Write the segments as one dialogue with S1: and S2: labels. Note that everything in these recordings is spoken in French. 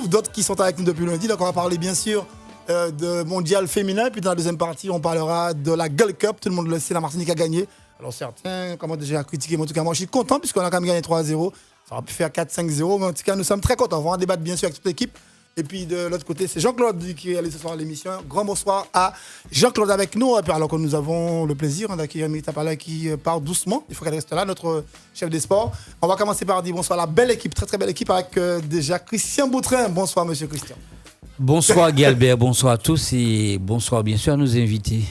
S1: D'autres qui sont avec nous depuis lundi. Donc on va parler bien sûr de mondial féminin. Puis dans la deuxième partie, on parlera de la Gold Cup. Tout le monde le sait, la Martinique a gagné. Alors certains comment déjà critiquer, mais en tout cas moi je suis content puisqu'on a quand même gagné 3-0. Ça aurait pu faire 4-5-0, mais en tout cas nous sommes très contents. On va en débattre bien sûr avec toute l'équipe. Et puis de l'autre côté, c'est Jean-Claude qui est allé ce soir à l'émission. Grand bonsoir à Jean-Claude avec nous. Et puis alors que nous avons le plaisir d'accueillir Milita Pala qui part doucement. Il faut qu'elle reste là, notre chef des sports. On va commencer par dire bonsoir à la belle équipe, très très belle équipe avec déjà Christian Boutrin. Bonsoir monsieur Christian.
S2: Bonsoir Guy Albert, bonsoir à tous et bonsoir bien sûr à nos invités.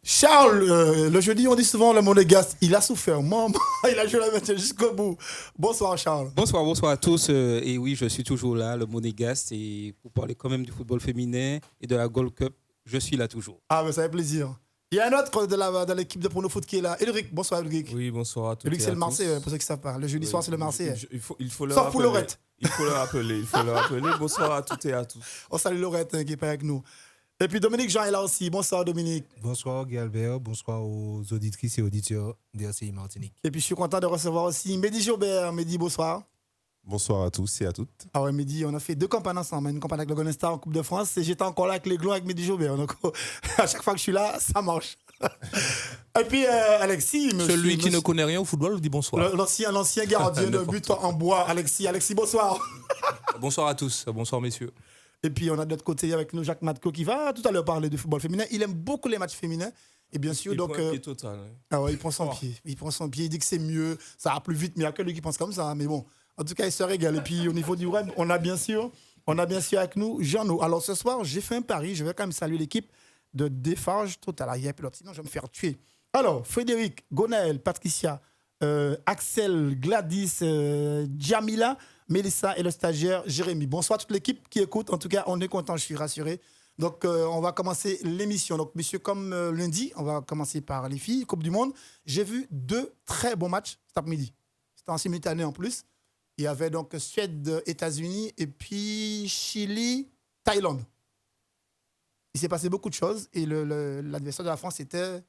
S1: Charles, le jeudi, on dit souvent le monégasque, il a souffert. Il a joué la match jusqu'au bout. Bonsoir Charles.
S3: Bonsoir à tous. Et oui, je suis toujours là, le monégasque. Et pour parler quand même du football féminin et de la Gold Cup, je suis là toujours.
S1: Ah, mais ça fait plaisir. Il y a un autre de l'équipe de Prono Foot qui est là. Ulrich, bonsoir Ulrich.
S4: Oui, bonsoir à tous.
S1: Ulrich, c'est le Marseillais, pour ceux qui savent pas. Le jeudi soir, c'est le Marseillais.
S4: Il faut le
S1: Sauf pour Laurette.
S4: Il faut le rappeler. Bonsoir à toutes et à tous.
S1: On salue Laurette qui est pas avec nous. Et puis Dominique Jean est là aussi. Bonsoir Dominique.
S5: Bonsoir Guy Albert, bonsoir aux auditrices et auditeurs d'RCI Martinique.
S1: Et puis je suis content de recevoir aussi Mehdi Jobert. Mehdi, bonsoir.
S6: Bonsoir à tous et à toutes.
S1: Ah ouais, Mehdi, on a fait 2 campagnes ensemble. Une campagne avec le Golden Star en Coupe de France et j'étais encore là avec les Glons avec Mehdi Jobert. Donc à chaque fois que je suis là, ça marche. Et puis Alexis,
S4: Celui qui ne connaît rien au football, vous dit bonsoir.
S1: L'ancien gardien de but en bois, Alexis. Alexis, bonsoir.
S4: Bonsoir à tous, bonsoir messieurs.
S1: Et puis on a de l'autre côté avec nous Jacques Matko qui va tout à l'heure parler de football féminin. Il aime beaucoup les matchs féminins. Et bien sûr,
S4: il
S1: donc.
S4: prend un pied total. Hein.
S1: Ah ouais, il prend son pied. Il prend son pied, il dit que c'est mieux, ça va plus vite, mais il n'y a que lui qui pense comme ça. Mais bon, en tout cas, il se régale. Et puis au niveau du web, on a bien sûr avec nous Jean-No. Alors ce soir, j'ai fait un pari. Je vais quand même saluer l'équipe de Défarge Total. Il y a pilote, sinon je vais me faire tuer. Alors, Frédéric, Gonaël, Patricia, Axel, Gladys, Jamila, Mélissa et le stagiaire Jérémy. Bonsoir toute l'équipe qui écoute. En tout cas, on est content, je suis rassuré. Donc, on va commencer l'émission. Donc, monsieur, comme lundi, on va commencer par les filles, Coupe du Monde. J'ai vu 2 très bons matchs cet après-midi. C'était en simultané en plus. Il y avait donc Suède, États-Unis et puis Chili, Thaïlande. Il s'est passé beaucoup de choses et l'adversaire de la France était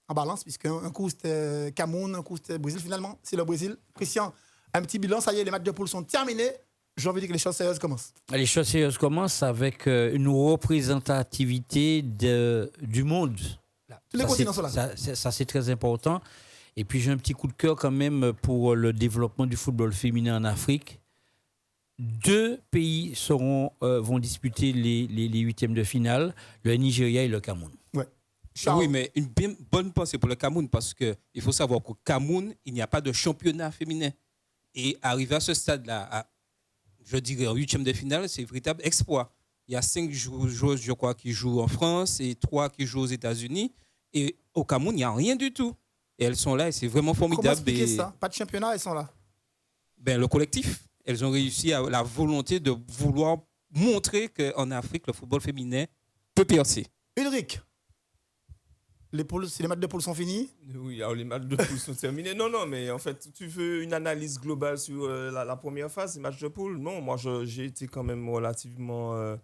S1: en balance, puisque un coup c'était Cameroun, un coup c'était Brésil. Finalement, c'est le Brésil. Christian, un petit bilan, ça y est, les matchs de poule sont terminés. J'ai envie de dire que les choses sérieuses commencent.
S2: Les choses sérieuses commencent avec une représentativité du monde.
S1: Tous les continents sont là.
S2: Ça, c'est très important. Et puis j'ai un petit coup de cœur quand même pour le développement du football féminin en Afrique. 2 pays vont disputer les huitièmes de finale, le Nigeria et le Cameroun.
S1: Ouais.
S3: Oui, mais une bien bonne pensée pour le Cameroun parce qu'il faut savoir qu'au Cameroun, il n'y a pas de championnat féminin. Et arriver à ce stade-là, je dirais en huitième de finale, c'est un véritable exploit. Il y a 5 joueuses, je crois, qui jouent en France et 3 qui jouent aux États-Unis. Et au Cameroun, il n'y a rien du tout. Et elles sont là et c'est vraiment formidable.
S1: Comment expliquer ça? Pas de championnat, elles sont là.
S3: Le collectif, elles ont réussi à la volonté de vouloir montrer qu'en Afrique, le football féminin peut percer.
S1: Ulrich, si les matchs de poule sont finis?
S4: Oui, alors les matchs de poule sont terminés. Non, mais en fait, tu veux une analyse globale sur la première phase des matchs de poule? Non, moi j'ai été quand même relativement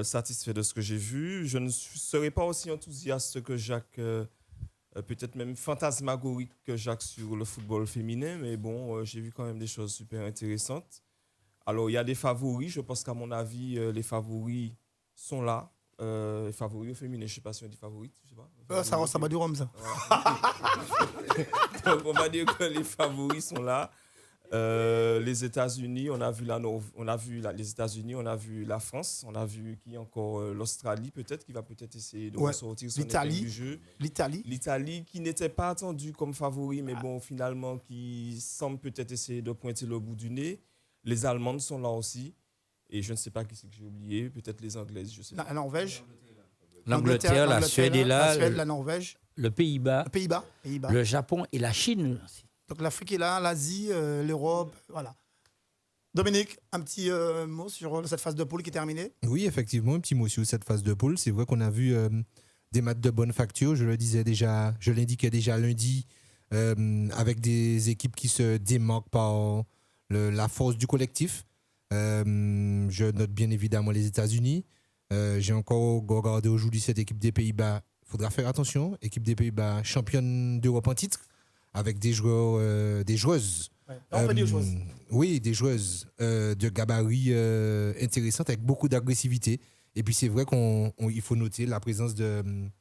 S4: satisfait de ce que j'ai vu. Je ne serai pas aussi enthousiaste que Jacques, peut-être même fantasmagorique que Jacques sur le football féminin, mais bon, j'ai vu quand même des choses super intéressantes. Alors, il y a des favoris. Je pense qu'à mon avis, les favoris sont là. Les favoris au féminin, je ne sais pas si on dit favoris. Je sais pas.
S1: Ça va du rhum, ça.
S4: Donc, on va dire que les favoris sont là. Les États-Unis, on a vu les États-Unis, on a vu la France, on a vu qui encore l'Australie peut-être qui va peut-être essayer de ressortir son épingle du jeu. L'Italie qui n'était pas attendue comme favori, mais bon finalement qui semble peut-être essayer de pointer le bout du nez. Les Allemandes sont là aussi et je ne sais pas qui c'est que j'ai oublié, peut-être les Anglaises, je sais pas.
S1: La Norvège.
S2: L'Angleterre, la Suède est là.
S1: La Suède, la Norvège.
S2: Le Pays-Bas. Le Japon et la Chine aussi.
S1: Donc l'Afrique est là, l'Asie, l'Europe, voilà. Dominique, un petit mot sur cette phase de poule qui est terminée?
S5: Oui, effectivement, un petit mot sur cette phase de poule. C'est vrai qu'on a vu des matchs de bonne facture. Je l'indiquais déjà lundi, avec des équipes qui se démarquent par la force du collectif. Je note bien évidemment les États-Unis. J'ai encore regardé aujourd'hui cette équipe des Pays-Bas. Il faudra faire attention. Équipe des Pays-Bas, championne d'Europe en titre, avec des joueuses
S1: On peut dire des choses.
S5: Oui, des joueuses de gabarit intéressantes avec beaucoup d'agressivité. Et puis c'est vrai qu'il faut noter la présence du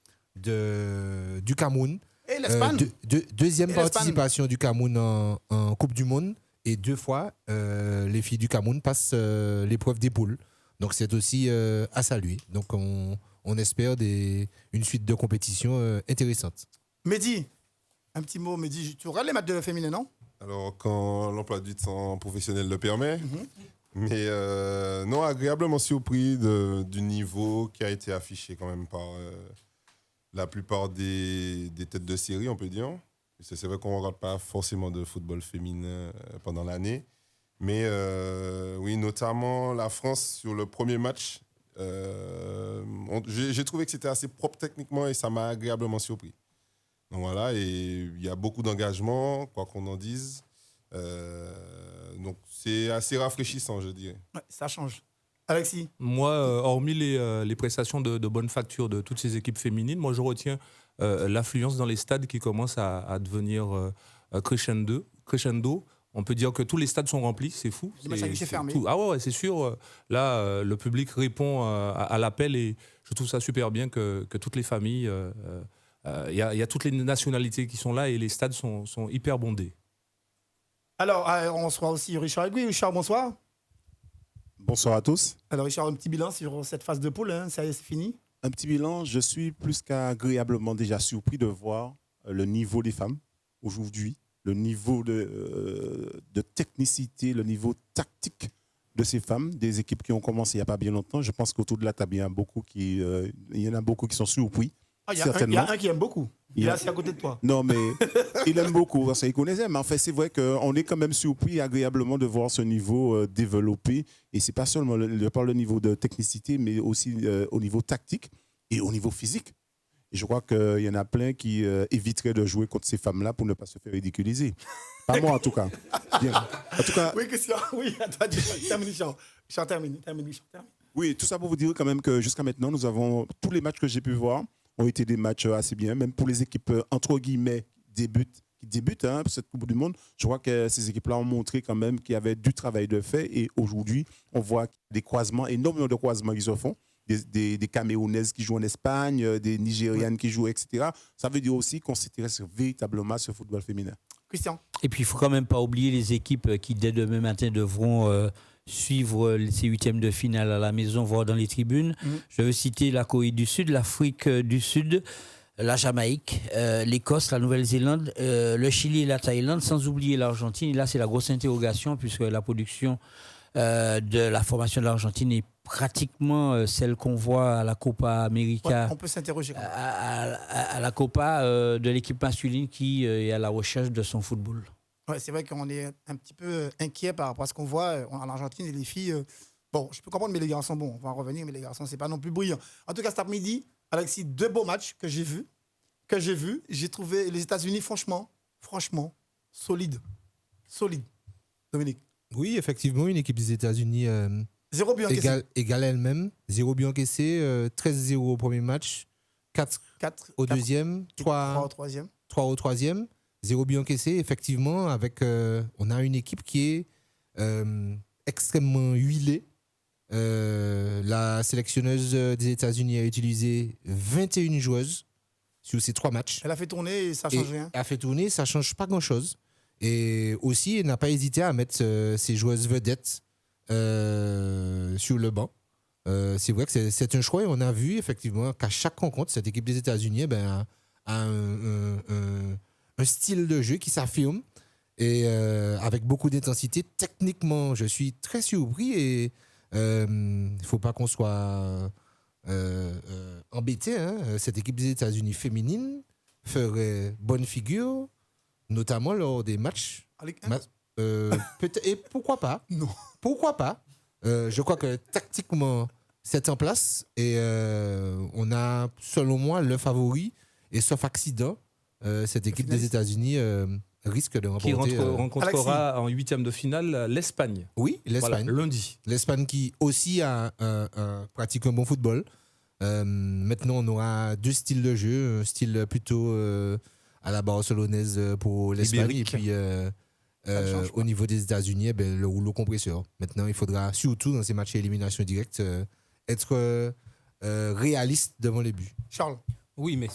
S5: Cameroun.
S1: Et l'Espagne.
S5: Deuxième
S1: Et l'Espagne.
S5: participation du Cameroun en Coupe du Monde. Et 2 fois, les filles du Cameroun passent l'épreuve des poules. Donc c'est aussi à saluer. Donc on espère une suite de compétitions intéressantes.
S1: Mehdi, un petit mot, Mehdi. Tu regardes les matchs de la féminine, non?
S6: Alors, quand l'emploi du temps professionnel le permet. Mais non, agréablement surpris du niveau qui a été affiché quand même par la plupart des têtes de série, on peut dire. C'est vrai qu'on ne regarde pas forcément de football féminin pendant l'année. Mais oui, notamment la France sur le premier match. J'ai trouvé que c'était assez propre techniquement et ça m'a agréablement surpris. Donc voilà, et il y a beaucoup d'engagement, quoi qu'on en dise. Donc c'est assez rafraîchissant, je dirais.
S1: Ouais, ça change. Alexis?
S7: Moi, hormis les prestations de bonne facture de toutes ces équipes féminines, moi je retiens l'affluence dans les stades qui commence à devenir crescendo. On peut dire que tous les stades sont remplis, c'est fou.
S1: Les matchs à guichet fermé.
S7: Ah ouais, c'est sûr. Là, le public répond à l'appel et je trouve ça super bien que toutes les familles, il y a toutes les nationalités qui sont là et les stades sont hyper bondés.
S1: Alors, on reçoit aussi Richard Aiguille. Richard, bonsoir.
S8: Bonsoir à tous.
S1: Alors, Richard, un petit bilan sur cette phase de poule. Hein. Ça y est, c'est fini.
S8: Un petit bilan, je suis plus qu'agréablement déjà surpris de voir le niveau des femmes aujourd'hui, le niveau de technicité, le niveau tactique de ces femmes, des équipes qui ont commencé il n'y a pas bien longtemps. Je pense qu'autour de la table, il y en a beaucoup qui sont surpris.
S1: Il y a un qui aime beaucoup. Il est assis à côté de toi.
S8: Non, mais il aime beaucoup parce qu'il connaissait. Mais en fait, c'est vrai qu'on est quand même surpris agréablement de voir ce niveau développé. Et ce n'est pas seulement le niveau de technicité, mais aussi au niveau tactique et au niveau physique. Et je crois qu'il y en a plein qui éviteraient de jouer contre ces femmes-là pour ne pas se faire ridiculiser. Pas moi, en tout cas. Bien. En tout cas.
S1: Oui, Christian. Oui, attends, termine, Richard. Richard, termine.
S8: Oui, tout ça pour vous dire quand même que jusqu'à maintenant, tous les matchs que j'ai pu voir ont été des matchs assez bien, même pour les équipes entre guillemets qui débutent pour cette Coupe du Monde. Je crois que ces équipes-là ont montré quand même qu'il y avait du travail de fait et aujourd'hui, on voit des croisements, énormément de croisements qui se font. Des Camerounaises qui jouent en Espagne, des Nigérianes qui jouent, etc. Ça veut dire aussi qu'on s'intéresse véritablement à ce football féminin.
S1: Christian.
S2: Et puis, il ne faut quand même pas oublier les équipes qui, dès demain matin, devront suivre ces huitièmes de finale à la maison, voire dans les tribunes. Je veux citer la Corée du Sud, l'Afrique du Sud, la Jamaïque, l'Écosse, la Nouvelle-Zélande, le Chili et la Thaïlande, sans oublier l'Argentine. Et là, c'est la grosse interrogation, puisque la production de la formation de l'Argentine est pratiquement celle qu'on voit à la Copa América.
S1: Ouais, on peut s'interroger.
S2: À la Copa de l'équipe masculine qui est à la recherche de son football.
S1: Ouais, c'est vrai qu'on est un petit peu inquiet par rapport à ce qu'on voit en Argentine et les filles. Bon, je peux comprendre, mais les garçons, bon, on va en revenir, mais les garçons, c'est pas non plus brillant. En tout cas, cet après-midi, Alexis, 2 beaux matchs que j'ai vus. J'ai trouvé les États-Unis, franchement, solides. Dominique.
S5: Oui, effectivement, une équipe des États-Unis
S1: 0 but encaissé.
S5: égale elle-même. 0 but encaissé, 13-0 au premier match, 4 au deuxième, 3
S1: au troisième.
S5: 3 au troisième, 0 but encaissé. Effectivement, on a une équipe qui est extrêmement huilée. La sélectionneuse des États-Unis a utilisé 21 joueuses sur ces 3 matchs.
S1: Elle a fait tourner et ça ne change rien.
S5: Elle a fait tourner, ça ne change pas grand-chose. Et aussi, elle n'a pas hésité à mettre ses joueuses vedettes sur le banc. C'est vrai que c'est un choix et on a vu effectivement qu'à chaque rencontre, cette équipe des États-Unis a un style de jeu qui s'affirme et avec beaucoup d'intensité. Techniquement, je suis très surpris et il ne faut pas qu'on soit embêté. Cette équipe des États-Unis féminine ferait bonne figure, notamment lors des matchs. Et pourquoi pas?
S1: Non.
S5: Pourquoi pas? Je crois que tactiquement, c'est en place et on a, selon moi, le favori. Et sauf accident, cette équipe des États-Unis risque de remporter.
S7: Qui rencontrera en huitième de finale l'Espagne.
S5: Oui, l'Espagne.
S7: Voilà, lundi.
S5: L'Espagne qui aussi pratique un bon football. Maintenant, on aura 2 styles de jeu. Un style plutôt à la barcelonaise pour l'Espagne
S7: Ibérique.
S5: et puis
S1: Ça ne change pas.
S5: Au niveau des États-Unis, le rouleau compresseur. Maintenant, il faudra, surtout dans ces matchs à élimination directe, être réaliste devant les buts.
S1: Charles,
S3: Oui, mais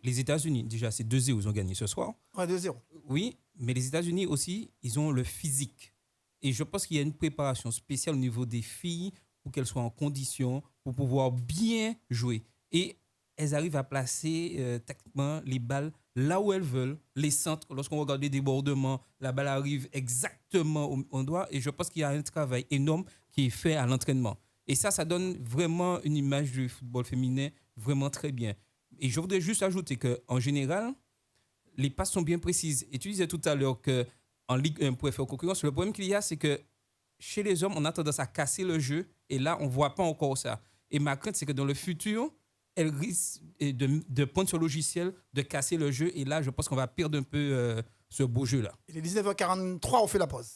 S3: les États-Unis, déjà, c'est 2-0, ils ont gagné ce soir.
S1: ouais, 2-0.
S3: Oui, mais les États-Unis aussi, ils ont le physique. Et je pense qu'il y a une préparation spéciale au niveau des filles pour qu'elles soient en condition pour pouvoir bien jouer. Et elles arrivent à placer tactiquement les balles là où elles veulent, les centres. Lorsqu'on regarde les débordements, la balle arrive exactement au endroit. Et je pense qu'il y a un travail énorme qui est fait à l'entraînement. Et ça donne vraiment une image du football féminin vraiment très bien. Et je voudrais juste ajouter qu'en général, les passes sont bien précises. Et tu disais tout à l'heure qu'en Ligue 1, pour faire concurrence, le problème qu'il y a, c'est que chez les hommes, on a tendance à casser le jeu. Et là, on ne voit pas encore ça. Et ma crainte, c'est que dans le futur, elles risquent de prendre ce logiciel, de casser le jeu. Et là, je pense qu'on va perdre un peu ce beau jeu-là.
S1: Il est 19h43, on fait la pause.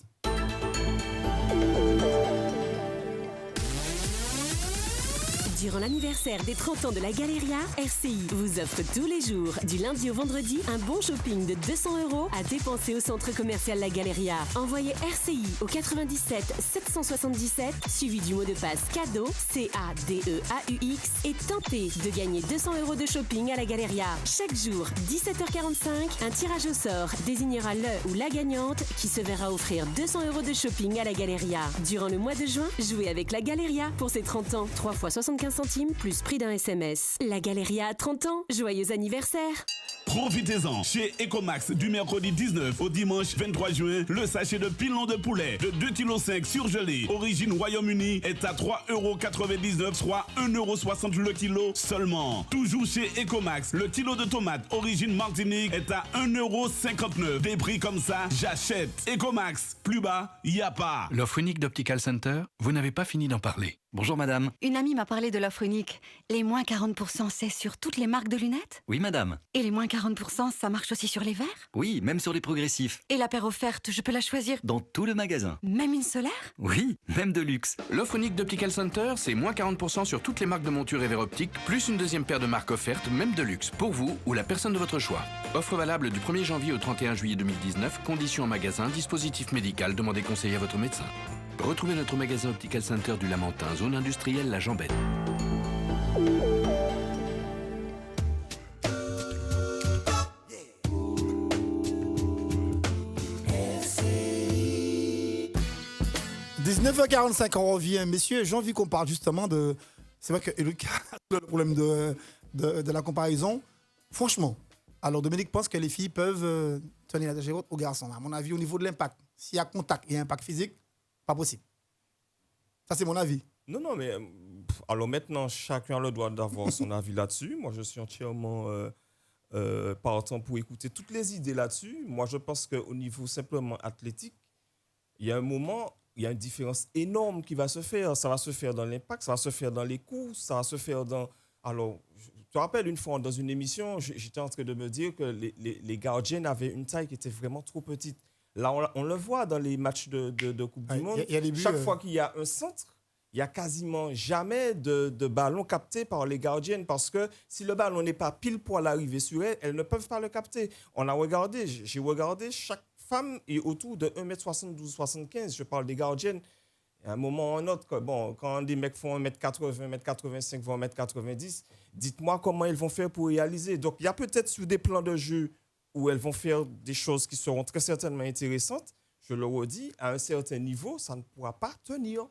S9: Durant l'anniversaire des 30 ans de la Galeria, RCI vous offre tous les jours, du lundi au vendredi, un bon shopping de 200 € à dépenser au centre commercial La Galeria. Envoyez RCI au 97 777, suivi du mot de passe cadeau, CADEAUX, et tentez de gagner 200 € de shopping à La Galeria. Chaque jour, 17h45, un tirage au sort désignera le ou la gagnante qui se verra offrir 200 € de shopping à La Galeria. Durant le mois de juin, jouez avec La Galeria pour ses 30 ans. 3 fois 75 centimes plus prix d'un SMS. La Galeria a 30 ans. Joyeux anniversaire!
S10: Profitez-en. Chez Ecomax, du mercredi 19 au dimanche 23 juin, le sachet de pilon de poulet de 2,5 kg surgelé, origine Royaume-Uni, est à 3,99 €, soit 1,60 € le kilo seulement. Toujours chez Ecomax, le kilo de tomates origine Martinique est à 1,59 €. Des prix comme ça, j'achète. Ecomax, plus bas, y a pas.
S11: L'offre unique d'Optical Center, vous n'avez pas fini d'en parler. Bonjour madame.
S12: Une amie m'a parlé de l'offre unique. Les moins 40%, c'est sur toutes les marques de lunettes?
S11: Oui madame.
S12: Et les moins 40%, ça marche aussi sur les verres?
S11: Oui, même sur les progressifs.
S12: Et la paire offerte, je peux la choisir
S11: Dans tout le magasin.
S12: même une solaire?
S11: Oui, même de luxe.
S13: L'offre unique d'Optical Center, c'est moins 40% sur toutes les marques de montures et verres optiques, plus une deuxième paire de marques offertes, même de luxe, pour vous ou la personne de votre choix. Offre valable du 1er janvier au 31 juillet 2019, conditions en magasin, dispositif médical, demandez conseil à votre médecin. Retrouvez notre magasin Optical Center du Lamentin, zone industrielle La Jambette.
S1: – 19h45, on revient. Messieurs, j'ai envie qu'on parle justement de... C'est vrai que Eric a le problème de la comparaison. Franchement, alors Dominique pense que les filles peuvent tenir la tâche haute aux garçons. À mon avis, au niveau de l'impact, s'il y a contact et impact physique, pas possible. Ça, c'est mon avis.
S4: Non, mais alors maintenant, chacun a le droit d'avoir son avis là-dessus. Moi, je suis entièrement partant pour écouter toutes les idées là-dessus. Moi, je pense qu'au niveau simplement athlétique, il y a un moment, il y a une différence énorme qui va se faire. Ça va se faire dans l'impact, ça va se faire dans les courses, ça va se faire dans... Alors, je te rappelle, une fois dans une émission, j'étais en train de me dire que les gardiennes avaient une taille qui était vraiment trop petite. Là, on le voit dans les matchs de Coupe du Monde. Chaque fois qu'il y a un centre, il n'y a quasiment jamais de ballon capté par les gardiennes parce que si le ballon n'est pas pile poil arrivé sur elles, elles ne peuvent pas le capter. On a regardé, j'ai regardé, chaque femme est autour de 1m72-75. Je parle des gardiennes. À un moment ou un autre, quand des mecs font 1m80, 1m85, voire 1m90, dites-moi comment ils vont faire pour réaliser. Donc, il y a peut-être sur des plans de jeu où elles vont faire des choses qui seront très certainement intéressantes. Je le redis, à un certain niveau, ça ne pourra pas tenir.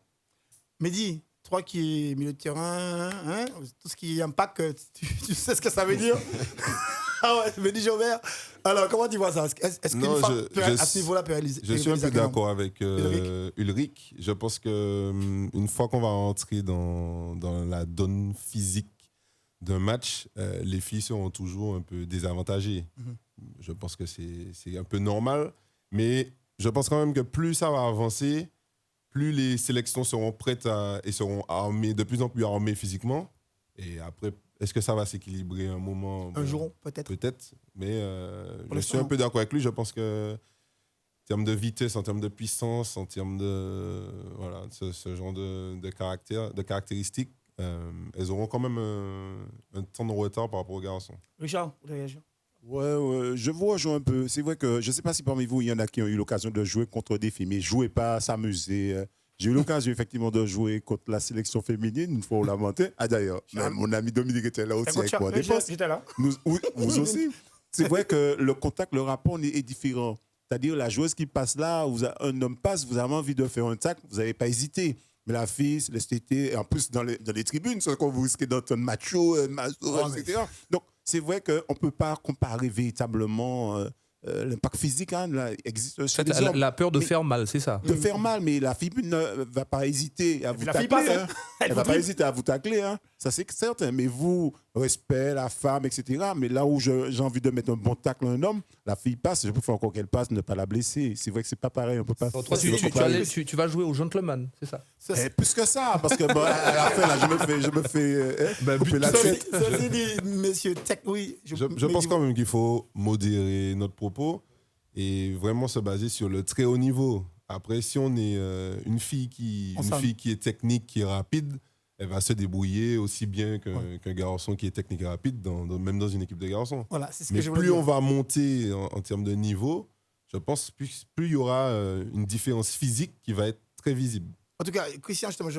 S1: Mehdi, toi qui es milieu de terrain, hein, tout ce qui est impact, tu sais ce que ça veut dire? Ah ouais, Mehdi Jobert. Alors, comment tu vois ça? Est-ce qu'une femme à ce niveau-là peut réaliser?
S6: Je suis un peu d'accord avec Ulrich. Je pense qu'une fois qu'on va entrer dans la donne physique d'un match, les filles seront toujours un peu désavantagées. Je pense que c'est un peu normal, mais je pense quand même que plus ça va avancer, plus les sélections seront prêtes et seront armées, de plus en plus armées physiquement. Et après, est-ce que ça va s'équilibrer un moment?
S1: Un jour, peut-être.
S6: Peut-être, mais je suis un peu d'accord avec lui. Je pense que en termes de vitesse, en termes de puissance, en termes de voilà, ce genre de caractéristiques, elles auront quand même un temps de retard par rapport aux garçons.
S1: Richard, vous réagir?
S8: Ouais, je vous rejoins un peu. C'est vrai que je ne sais pas si parmi vous, il y en a qui ont eu l'occasion de jouer contre des filles, mais jouer pas, s'amuser. J'ai eu l'occasion effectivement de jouer contre la sélection féminine une fois au Lamentin. Ah d'ailleurs, mon ami Dominique était là aussi avec moi.
S1: J'étais là.
S8: Oui, vous aussi. C'est vrai que le contact, le rapport est différent. C'est-à-dire la joueuse qui passe là, un homme passe, vous avez envie de faire un tacle, vous n'avez pas hésité. Mais la fille, c'est le en plus dans les tribunes, c'est quand vous risquez d'entendre macho, etc. Donc c'est vrai qu'on ne peut pas comparer véritablement l'impact physique. Hein, là, existe chez les hommes.
S7: La peur de faire mal, c'est ça.
S8: De faire mal, mais la fille ne va pas hésiter à vous tacler. Hein. Elle ne va pas hésiter à vous tacler. Hein. Ça, c'est certain. Mais vous, respect, la femme, etc. Mais là où j'ai envie de mettre un bon tacle à un homme, la fille passe. Je préfère encore qu'elle passe, ne pas la blesser. C'est vrai que c'est pas pareil. On peut pas.
S7: Toi, tu vas jouer au gentleman, c'est ça?
S8: Plus que ça, parce que à la fin, là, je me fais la tête.
S1: Ceci dit, messieurs, oui.
S6: Je pense quand même qu'il faut modérer notre propos et vraiment se baser sur le très haut niveau. Après, si on est une fille qui est technique, qui est rapide, elle va se débrouiller aussi bien qu'un garçon qui est technique et rapide, même dans une équipe de garçons.
S1: Voilà, c'est ce
S6: mais
S1: que je voulais
S6: plus
S1: dire.
S6: on va monter en termes de niveau, je pense plus il y aura une différence physique qui va être très visible.
S1: En tout cas, Christian, justement,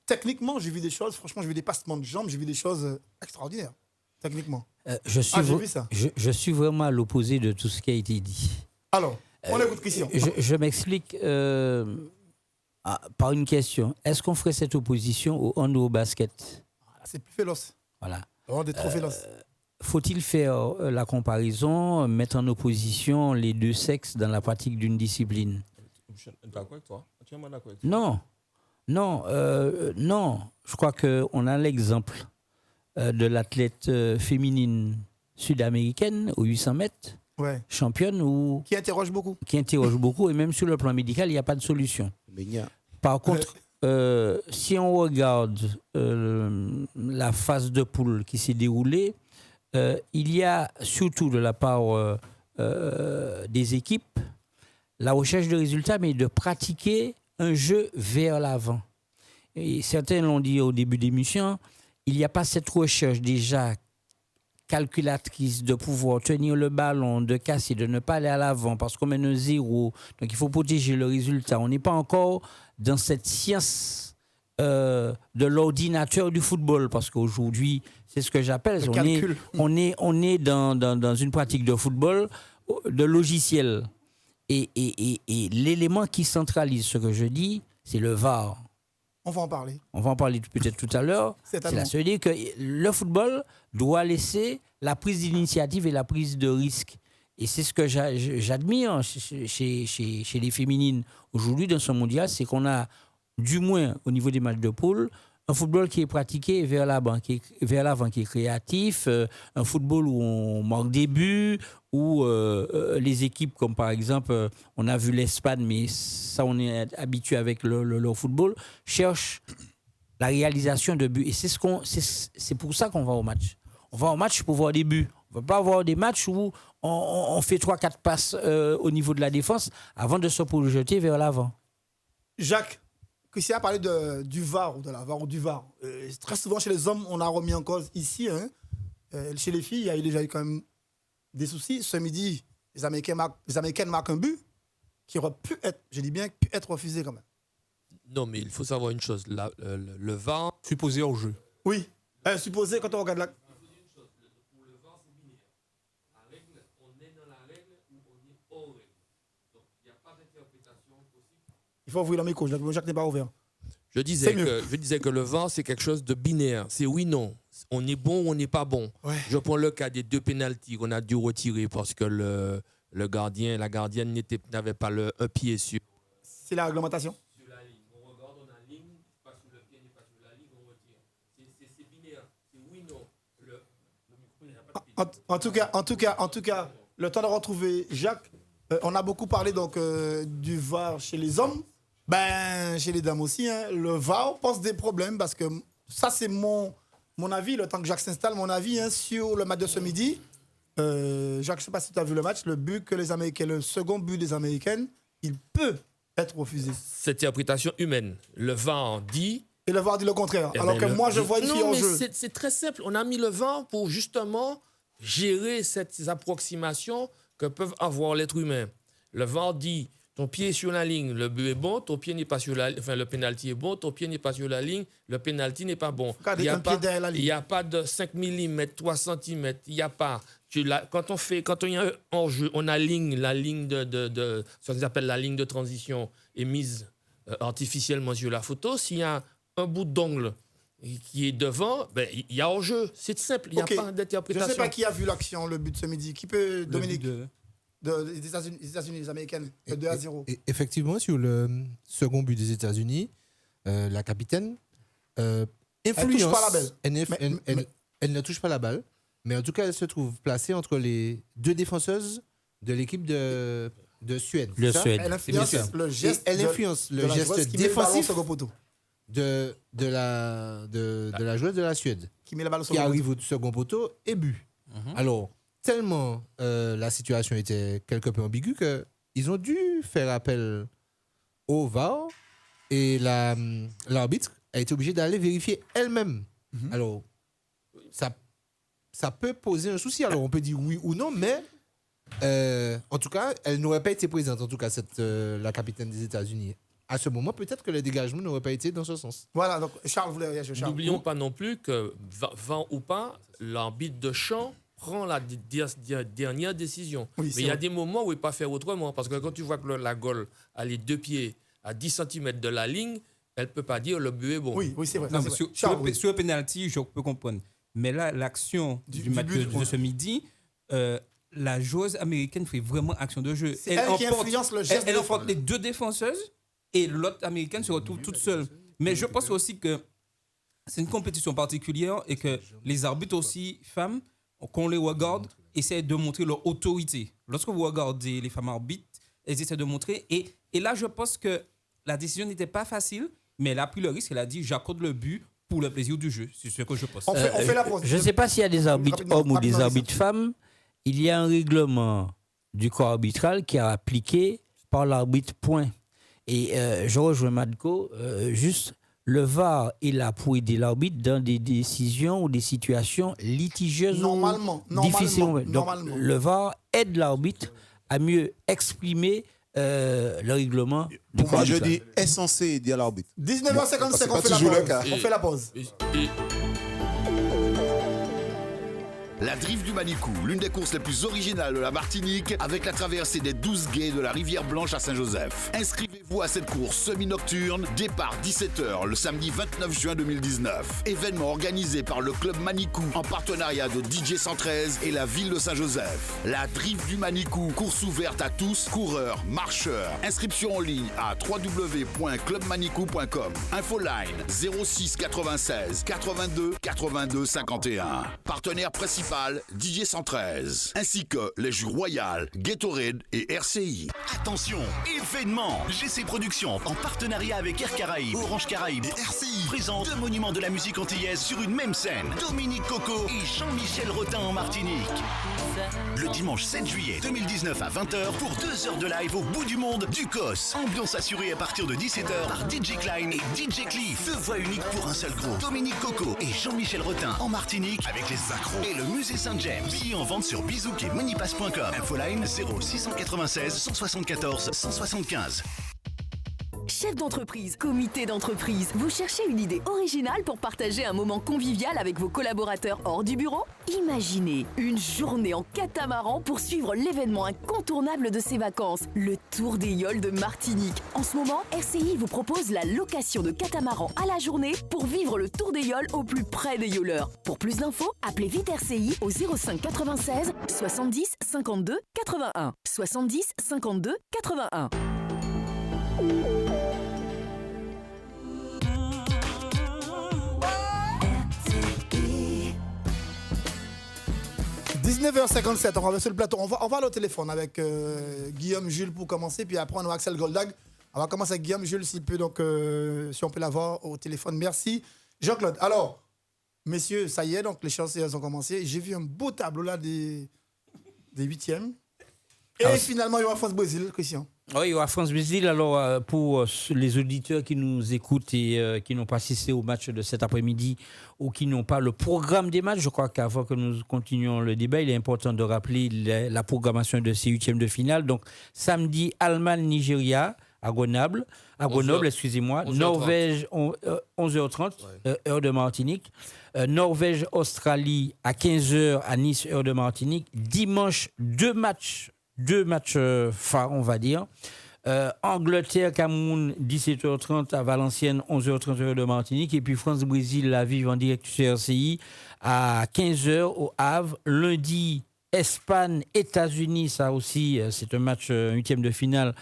S1: techniquement, j'ai vu des choses, franchement, j'ai vu des passements de jambes, j'ai vu des choses extraordinaires, techniquement.
S2: J'ai vu ça. Je suis vraiment à l'opposé de tout ce qui a été dit.
S1: Alors, on écoute Christian.
S2: Je m'explique par une question. Est-ce qu'on ferait cette opposition au hand ou au basket?
S1: C'est plus féroce.
S2: Voilà.
S1: On est trop féroce.
S2: Faut-il faire la comparaison, mettre en opposition les deux sexes dans la pratique d'une discipline?
S4: D'accord avec toi.
S2: Non. Non. Je crois qu'on a l'exemple de l'athlète féminine sud-américaine aux 800 mètres, championne.
S1: Qui interroge beaucoup.
S2: Et même sur le plan médical, il n'y a pas de solution. Par contre, si on regarde la phase de poule qui s'est déroulée, il y a surtout de la part des équipes la recherche de résultats, mais de pratiquer un jeu vers l'avant. Et certains l'ont dit au début d'émission, il n'y a pas cette recherche déjà calculatrice de pouvoir tenir le ballon, de casser, de ne pas aller à l'avant parce qu'on mène un 0. Donc il faut protéger le résultat. On n'est pas encore dans cette science de l'ordinateur du football parce qu'aujourd'hui, c'est ce que j'appelle, on est dans une pratique de football, de logiciel. Et l'élément qui centralise ce que je dis, c'est le VAR.
S1: On va en parler.
S2: On va en parler peut-être tout à l'heure. Cela veut dire que le football doit laisser la prise d'initiative et la prise de risque. Et c'est ce que j'admire chez les féminines aujourd'hui dans ce mondial, c'est qu'on a, du moins au niveau des matchs de poule, un football qui est pratiqué vers l'avant, qui est créatif, un football où on marque des buts, où les équipes, comme par exemple, on a vu l'Espagne, mais ça on est habitué avec le football, cherchent la réalisation de buts. Et c'est pour ça qu'on va au match. On va au match pour voir des buts. On ne va pas avoir des matchs où on fait 3-4 passes au niveau de la défense avant de se projeter vers l'avant.
S1: Jacques, Christian a parlé du VAR ou de la VAR ou du VAR. Très souvent chez les hommes, on a remis en cause ici. Chez les filles, il y a déjà eu quand même des soucis. Ce midi, les Américaines marquent un but qui aurait pu être refusé quand même.
S14: Non, mais il faut savoir une chose. Le VAR...
S7: Supposé hors jeu.
S1: Oui. Supposé quand on regarde la...
S14: Pour le VAR, c'est binaire. La règle, on est dans la règle ou on est hors règle. Donc, il n'y a pas d'interprétation possible.
S1: Il faut ouvrir le micro. Jacques n'est pas ouvert.
S14: Je disais que le VAR, c'est quelque chose de binaire. C'est oui-non. On est bon ou on n'est pas bon. Ouais. Je prends le cas des 2 pénaltys qu'on a dû retirer parce que la gardienne n'avait pas un pied sur.
S1: C'est la réglementation.
S14: Sur la ligne. On regarde, on a la ligne, pas sur le pied, n'est pas sur la ligne, on retire. C'est binaire. C'est oui-non.
S1: En tout cas, le temps de retrouver Jacques. On a beaucoup parlé donc du VAR chez les hommes. Chez les dames aussi, le VAR pose des problèmes parce que ça, c'est mon avis, le temps que Jacques s'installe, mon avis sur le match de ce midi. Jacques, je ne sais pas si tu as vu le match, le second but des Américaines, il peut être refusé.
S14: C'est interprétation humaine. Le VAR dit...
S1: Et le VAR dit le contraire. Alors que moi, je vois une fille en jeu.
S14: C'est très simple. On a mis le VAR pour justement gérer ces approximations que peuvent avoir l'être humain. Le VAR dit, ton pied est sur la ligne, le but est bon, ton pied n'est pas sur la ligne, enfin le penalty est bon, ton pied n'est pas sur la ligne, le penalty n'est pas bon. Il n'y a pas de 5 mm, 3 cm, il n'y a pas. Quand il y a un enjeu, on aligne la ligne de ce qu'ils appellent la ligne de transition est mise artificiellement sur la photo. S'il y a un bout d'ongle qui est devant, ben, il y a enjeu. C'est simple, il n'y a pas d'interprétation.
S1: Je ne sais pas qui a vu l'action, le but ce midi. Qui peut, Dominique des États-Unis, les Américaines, 2-0.
S5: Effectivement, sur le second but des États-Unis, la capitaine influence. Elle ne touche pas la balle, mais en tout cas, elle se trouve placée entre les deux défenseuses de l'équipe de Suède.
S1: Elle influence le geste défensif
S5: de la joueuse de la Suède
S1: qui met la balle au
S5: qui arrive au second poteau et but. Alors, tellement la situation était quelque peu ambiguë qu'ils ont dû faire appel au VAR et l'arbitre a été obligé d'aller vérifier elle-même. Alors, ça peut poser un souci. Alors, on peut dire oui ou non, mais en tout cas, elle n'aurait pas été présente, en tout cas, la capitaine des États-Unis. À ce moment, peut-être que le dégagement n'aurait pas été dans ce sens.
S1: Voilà, donc Charles voulait réagir.
S14: N'oublions pas non plus que, vent ou pas, l'arbitre de champ prend la dernière décision. Oui, mais il y a des moments où il ne peut pas faire autrement. Parce que quand tu vois que la goal a les deux pieds à 10 cm de la ligne, elle ne peut pas dire le but est bon.
S1: Oui, c'est vrai.
S3: Non, mais sur le penalty, je peux comprendre. Mais là, l'action du match de ce midi, la joueuse américaine fait vraiment action de jeu.
S1: Elle qui influence le geste.
S3: Elle emporte les deux défenseuses et l'autre américaine se retrouve toute seule. Mais je pense aussi que c'est une compétition particulière et que les arbitres aussi, femmes, qu'on les regarde, essaient de montrer leur autorité. Lorsque vous regardez les femmes arbitres, elles essaient de montrer. Et là, je pense que la décision n'était pas facile, mais elle a pris le risque. Elle a dit, j'accorde le but pour le plaisir du jeu. C'est ce que je pense.
S1: On fait la pause.
S2: Je ne sais pas s'il y a des arbitres hommes ou des arbitres femmes. Il y a un règlement du corps arbitral qui est appliqué par l'arbitre point. Et je rejoins Madko, juste le VAR est là pour aider l'arbitre dans des décisions ou des situations litigieuses
S1: normalement,
S2: ou difficiles.
S1: Normalement.
S2: Donc, le VAR aide l'arbitre à mieux exprimer le règlement du corps arbitral.
S8: Je dis est censé aider l'arbitre.
S1: 19h55, on fait la pause.
S15: La Drift du Manicou, l'une des courses les plus originales de la Martinique, avec la traversée des 12 quais de la rivière Blanche à Saint-Joseph. Inscrivez-vous à cette course semi-nocturne, départ 17h le samedi 29 juin 2019. Événement organisé par le club Manicou en partenariat de DJ 113 et la ville de Saint-Joseph. La Drift du Manicou, course ouverte à tous, coureurs, marcheurs. Inscription en ligne à www.clubmanicou.com. Infoline 06 96 82 82 51. Partenaire principal DJ 113, ainsi que les jus Royal, Gatorade et RCI.
S16: Attention, événement GC Productions en partenariat avec Air Caraïbes, Orange Caraïbes et RCI présente deux monuments de la musique antillaise sur une même scène. Dominique Coco et Jean-Michel Rotin en Martinique. Le dimanche 7 juillet 2019 à 20h pour 2 heures de live au bout du monde du COS. Ambiance assurée à partir de 17h par DJ Klein et DJ Cliff. Deux voix uniques pour un seul gros. Dominique Coco et Jean-Michel Rotin en Martinique avec les accros et le musée Saint-James. Billets en vente sur bizouk et monipass.com. Infoline 0696 174 175.
S17: Chef d'entreprise, comité d'entreprise, vous cherchez une idée originale pour partager un moment convivial avec vos collaborateurs hors du bureau? Imaginez une journée en catamaran pour suivre l'événement incontournable de ces vacances, le Tour des Yoles de Martinique. En ce moment, RCI vous propose la location de catamaran à la journée pour vivre le Tour des Yoles au plus près des yoleurs. Pour plus d'infos, appelez vite RCI au 05 96 70 52 81. 70 52 81.
S1: 19h57, on va sur le plateau. On va aller au téléphone avec Guillaume Jules pour commencer, puis après on a Axel Goldag. On va commencer avec Guillaume Jules s'il peut, donc si on peut l'avoir au téléphone. Merci. Jean-Claude, alors, messieurs, ça y est, donc les chances ont commencé. J'ai vu un beau tableau là des huitièmes. Et finalement, il y aura France-Brésil, Christian.
S2: Oui, il y aura France-Brésil. Alors, pour les auditeurs qui nous écoutent et qui n'ont pas assisté au match de cet après-midi ou qui n'ont pas le programme des matchs, je crois qu'avant que nous continuions le débat, il est important de rappeler la programmation de ces huitièmes de finale. Donc, samedi, Allemagne-Nigeria à Grenoble, excusez-moi.
S14: 11h30.
S2: Norvège, 11h30, heure de Martinique. Norvège-Australie à 15h à Nice, heure de Martinique. Dimanche, deux matchs phares, on va dire. Angleterre-Cameroun, 17h30 à Valenciennes, 11h30 heure de Martinique. Et puis France-Brésil, la vive en direct sur RCI à 15h au Havre. Lundi, Espagne-États-Unis, ça aussi, c'est un match, huitième de finale.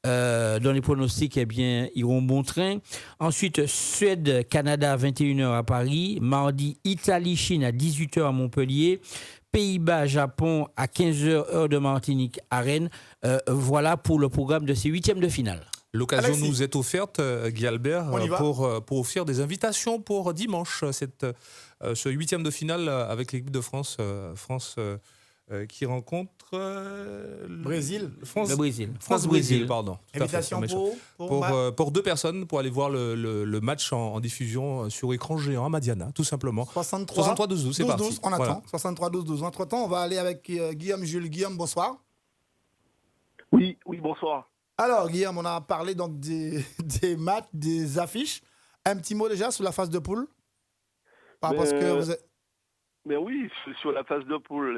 S2: Dans les pronostics, eh bien, iront bon train. Ensuite, Suède-Canada à 21h à Paris. Mardi, Italie-Chine à 18h à Montpellier. Pays-Bas-Japon à 15h, heure de Martinique à Rennes. Voilà pour le programme de ces huitièmes de finale.
S7: L'occasion nous est offerte, Guy Albert, pour offrir des invitations pour dimanche, ce huitième de finale avec l'équipe de France. Qui rencontre
S1: Brésil.
S7: France-Brésil, pardon.
S1: Invitation
S7: pour deux personnes pour aller voir le match en diffusion sur écran géant à Madiana, tout simplement. 63-12, c'est parti.
S1: On attend. 63-12. Entre-temps, on va aller avec Guillaume Jules. Guillaume, bonsoir.
S18: Oui, bonsoir.
S1: Alors, Guillaume, on a parlé donc des matchs, des affiches. Un petit mot déjà sur la phase de poule. Parce que vous êtes...
S18: Mais oui, sur la phase de poule,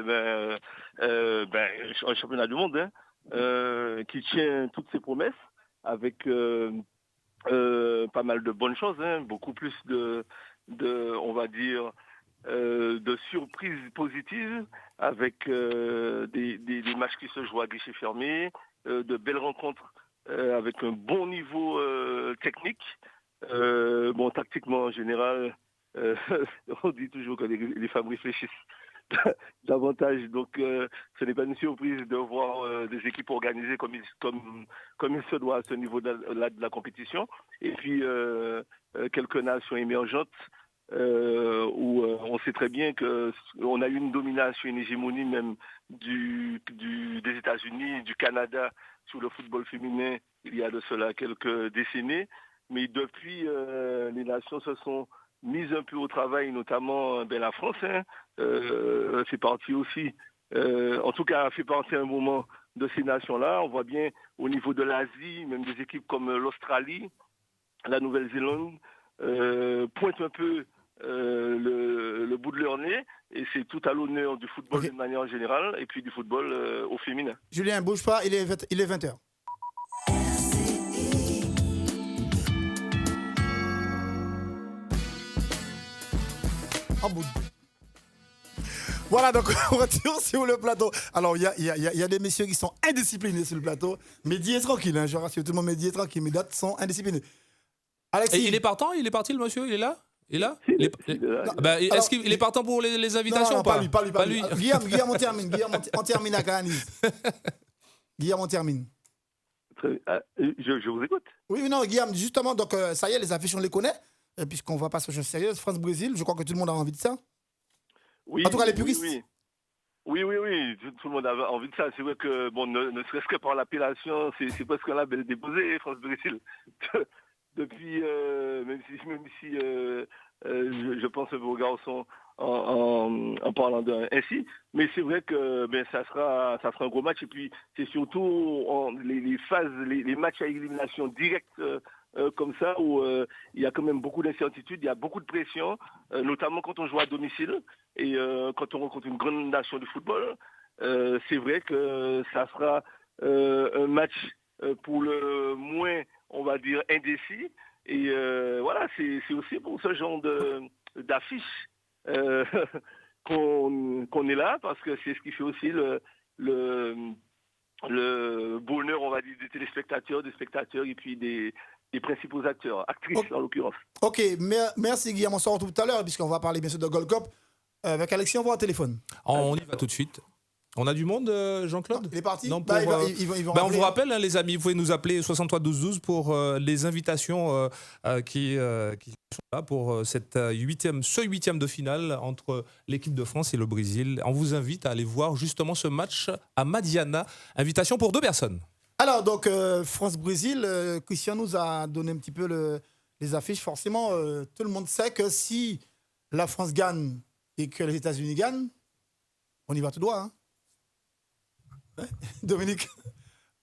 S18: un championnat du monde qui tient toutes ses promesses avec pas mal de bonnes choses, beaucoup plus de on va dire, de surprises positives avec des matchs qui se jouent à guichet fermé, de belles rencontres avec un bon niveau technique, tactiquement en général. On dit toujours que les femmes réfléchissent davantage, donc ce n'est pas une surprise de voir des équipes organisées comme il se doit à ce niveau de la compétition. Et puis quelques nations émergentes où on sait très bien qu'on a eu une domination, une hégémonie même des États-Unis, du Canada sur le football féminin il y a de cela quelques décennies. Mais depuis, les nations se sont mise un peu au travail, notamment la France, fait partie aussi, en tout cas fait partie à un moment de ces nations-là. On voit bien au niveau de l'Asie, même des équipes comme l'Australie, la Nouvelle-Zélande, pointent un peu le bout de leur nez, et c'est tout à l'honneur du football de manière générale, et puis du football au féminin.
S1: Julien, bouge pas, il est 20h. Voilà, donc on retourne sur le plateau. Alors, il y a des messieurs qui sont indisciplinés sur le plateau. Mehdi est tranquille, je rassure tout le monde, Mehdi est tranquille. Mes d'autres sont indisciplinés.
S7: Alexis. Et il est partant? Il est parti, le monsieur? Il est là? Est-ce qu'il est partant pour les invitations ou pas?
S1: Pas lui. Guillaume, on termine. On termine à Cananis. Guillaume, on termine.
S18: Je vous écoute.
S1: Oui, non, Guillaume, justement, donc ça y est, les affiches, on les connaît. Puisqu'on va passer aux choses sérieuses, France-Brésil, je crois que tout le monde a envie de ça.
S18: Oui,
S1: en tout cas, les puristes.
S18: Oui, tout le monde a envie de ça. C'est vrai que, ne serait-ce que par l'appellation, c'est presque un label déposé, France-Brésil. Depuis, même si je pense que vos garçons en parlant ainsi, mais c'est vrai que ça sera un gros match. Et puis, c'est surtout les phases, les matchs à élimination directe, comme ça, où il y a quand même beaucoup d'incertitudes, il y a beaucoup de pression, notamment quand on joue à domicile et quand on rencontre une grande nation de football. C'est vrai que ça sera un match pour le moins, on va dire, indécis. Et voilà, c'est aussi pour ce genre d'affiche qu'on est là, parce que c'est ce qui fait aussi le bonheur, on va dire, des téléspectateurs, des spectateurs et puis des principaux acteurs, actrices en l'occurrence.
S1: Ok, merci Guillaume, on se retrouve tout à l'heure puisqu'on va parler bien sûr de Gold Cup. Avec Alexis, on va au téléphone.
S7: On y va tout de suite. On a du monde, Jean-Claude?
S1: Il est parti.
S7: Non, on vous rappelle, les amis, vous pouvez nous appeler 63-12-12 pour les invitations qui sont là pour ce huitième de finale entre l'équipe de France et le Brésil. On vous invite à aller voir justement ce match à Madiana. Invitation pour deux personnes.
S1: Alors, donc, France-Brésil, Christian nous a donné un petit peu les affiches. Forcément, tout le monde sait que si la France gagne et que les États-Unis gagnent, on y va tout droit. Hein? Ouais. Dominique?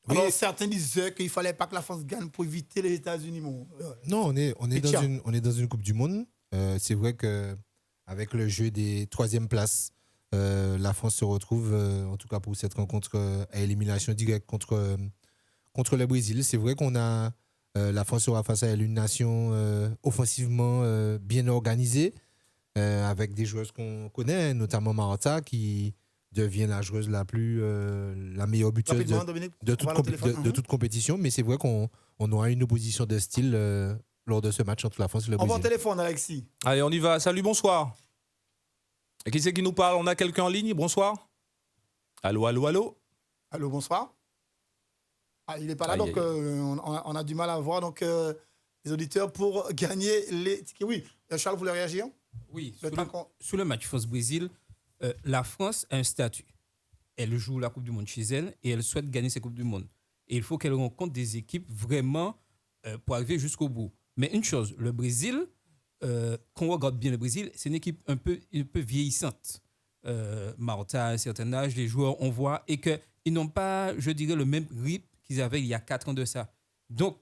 S5: Oui.
S1: Alors, certains disaient qu'il ne fallait pas que la France gagne pour éviter les États-Unis. Bon,
S5: non, on est dans une Coupe du Monde. C'est vrai qu'avec le jeu des troisième places, la France se retrouve, en tout cas pour cette rencontre à élimination directe contre le Brésil. C'est vrai qu'on a la France sera face à une nation offensivement bien organisée, avec des joueuses qu'on connaît, notamment Marta, qui devient la joueuse la meilleure buteuse de toute compétition. Mais c'est vrai qu'on aura une opposition de style lors de ce match entre la France et le Brésil.
S1: On va au téléphone, Alexis.
S7: Allez, on y va. Salut, bonsoir. Et qui c'est qui nous parle? On a quelqu'un en ligne? Bonsoir. Allô, allô, allô.
S1: Allô, bonsoir. Ah, il n'est pas là, donc on a du mal à voir les auditeurs pour gagner les tickets. Oui, Charles voulait réagir?
S3: Oui, sur le match France-Brésil, la France a un statut. Elle joue la Coupe du Monde chez elle et elle souhaite gagner cette Coupe du Monde. Et il faut qu'elle rencontre des équipes vraiment pour arriver jusqu'au bout. Mais une chose, le Brésil, quand on regarde bien le Brésil, c'est une équipe un peu vieillissante. Marta, à un certain âge, les joueurs, on voit, et qu'ils n'ont pas, je dirais, le même rythme qu'ils avaient il y a 4 ans de ça. Donc,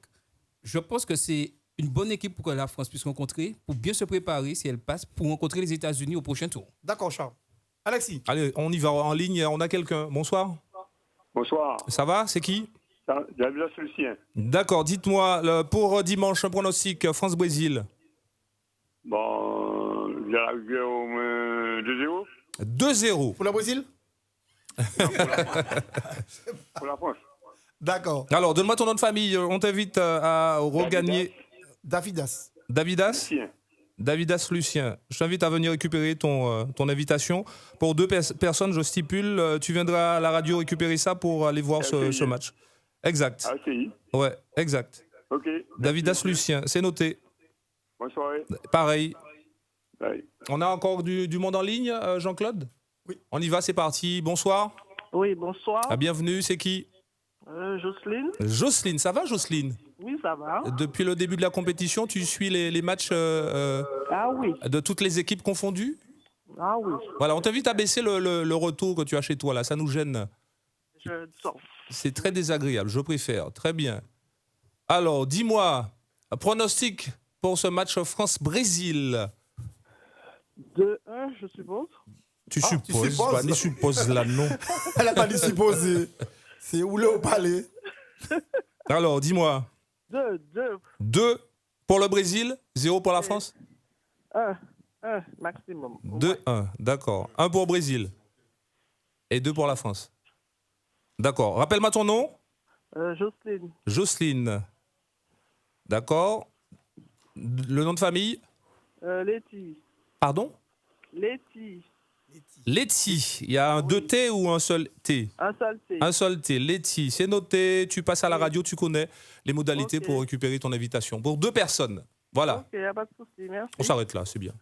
S3: je pense que c'est une bonne équipe pour que la France puisse rencontrer, pour bien se préparer, si elle passe, pour rencontrer les États-Unis au prochain tour.
S1: D'accord, Charles. Alexis.
S7: Allez, on y va en ligne. On a quelqu'un. Bonsoir.
S19: Bonsoir.
S7: Ça va? C'est qui?
S19: Davidas Lucien.
S7: D'accord. Dites-moi, pour dimanche, un pronostic France-Brésil.
S19: Bon, il y a au moins 2-0.
S7: 2-0.
S1: Pour le Brésil?
S19: Pour la France.
S1: D'accord.
S7: Alors, donne-moi ton nom de famille. On t'invite à regagner.
S1: Davidas.
S7: Davidas?
S19: Lucien.
S7: Davidas Lucien. Je t'invite à venir récupérer ton invitation. Pour 2 personnes, je stipule, tu viendras à la radio récupérer ça pour aller voir ce match. Exact.
S19: ACI.
S7: Ouais, exact.
S19: Ok.
S7: Davidas Lucien, c'est noté.
S19: Bonne soirée.
S7: Pareil.
S19: Bye.
S7: On a encore du monde en ligne, Jean-Claude?
S1: Oui.
S7: On y va, c'est parti. Bonsoir.
S20: Oui, bonsoir.
S7: Bienvenue, c'est qui?
S20: Jocelyne.
S7: Jocelyne, ça va Jocelyne?
S20: Oui, ça va.
S7: Depuis le début de la compétition, tu suis les matchs
S20: oui.
S7: de toutes les équipes confondues?
S20: Ah oui.
S7: Voilà, on t'invite à baisser le retour que tu as chez toi, là, ça nous gêne.
S20: Je sors.
S7: C'est très désagréable, je préfère. Très bien. Alors, dis-moi, pronostic pour ce match France-Brésil?
S20: 2-1, je suppose.
S7: Tu supposes? Pas ni suppose là, non.
S1: Elle n'a pas dit supposer. C'est où le palais.
S7: Alors, dis-moi. 2 pour le Brésil, 0 pour la France?
S20: 1 maximum.
S7: 2-1, d'accord. 1 pour Brésil et 2 pour la France. D'accord. Rappelle-moi ton nom.
S20: Jocelyne.
S7: Jocelyne. D'accord. Le nom de famille?
S20: Letty.
S7: Pardon?
S20: Letty.
S7: Letty. Il y a un 2 T ou un seul T?
S20: Un seul T.
S7: Un seul T. Letty. C'est noté. Tu passes à la radio, tu connais les modalités pour récupérer ton invitation. Pour 2 personnes. Voilà.
S20: Ok, il n'y a pas de souci. Merci.
S7: On s'arrête là, c'est bien.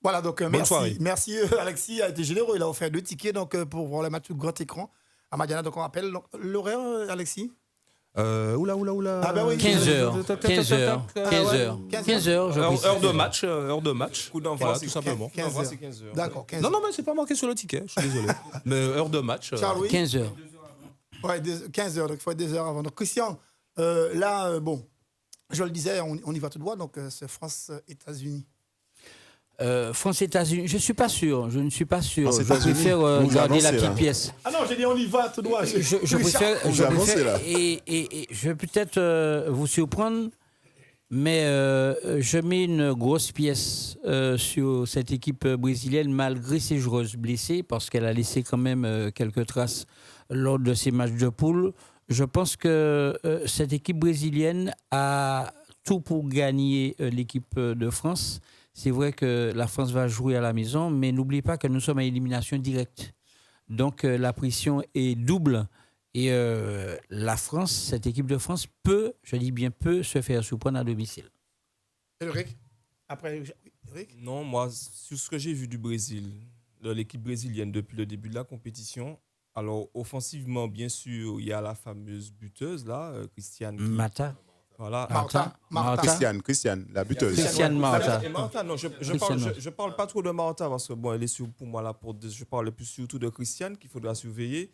S1: Voilà, donc
S7: Bonne soirée.
S1: merci Alexis a été généreux. Il a offert 2 tickets pour voir le match sur grand écran à Madiana. Donc on rappelle l'horaire, Alexis?
S7: Oula.
S1: Ah ben oui,
S2: 15h. 15h. 15h.
S7: Heure de match.
S4: Coup d'envoi,
S7: tout simplement.
S4: 15 c'est 15h.
S1: D'accord, 15h.
S7: Non, mais c'est pas marqué sur le ticket, je suis désolé. Mais heure de match.
S1: Charles, oui.
S2: 15h.
S1: Ouais, 15h, donc il faut être 2 heures avant. Donc Christian, là, bon, je le disais, on y va tout droit, donc c'est France-États-Unis.
S2: France-États-Unis, je ne suis pas sûr. Je ne suis pas sûr. Je
S8: France-États-Unis.
S2: préfère
S8: Vous
S2: garder la
S8: avancez,
S2: petite
S8: là.
S2: pièce.
S1: Ah non, j'ai dit on y va tout droit.
S2: Je préfère.
S8: Vous avancez, là.
S2: Et je vais peut-être vous surprendre, mais je mets une grosse pièce sur cette équipe brésilienne malgré ses joueuses blessées, parce qu'elle a laissé quand même quelques traces lors de ses matchs de poule. Je pense que cette équipe brésilienne a tout pour gagner l'équipe de France. C'est vrai que la France va jouer à la maison, mais n'oubliez pas que nous sommes à élimination directe. Donc la pression est double. Et la France, cette équipe de France peut, je dis bien peut, se faire surprendre à domicile.
S1: Eric? Après, Eric?
S4: Non, moi, sur ce que j'ai vu du Brésil, de l'équipe brésilienne depuis le début de la compétition, Alors, offensivement, bien sûr, il y a la fameuse buteuse, là, Christiane.
S2: Mata.
S4: Voilà.
S8: Christiane, la buteuse.
S2: Christiane Marta.
S4: Et Marta, non, je parle pas trop de Marta parce que, bon, elle est pour moi là je parle plus surtout de Christiane qu'il faudra surveiller.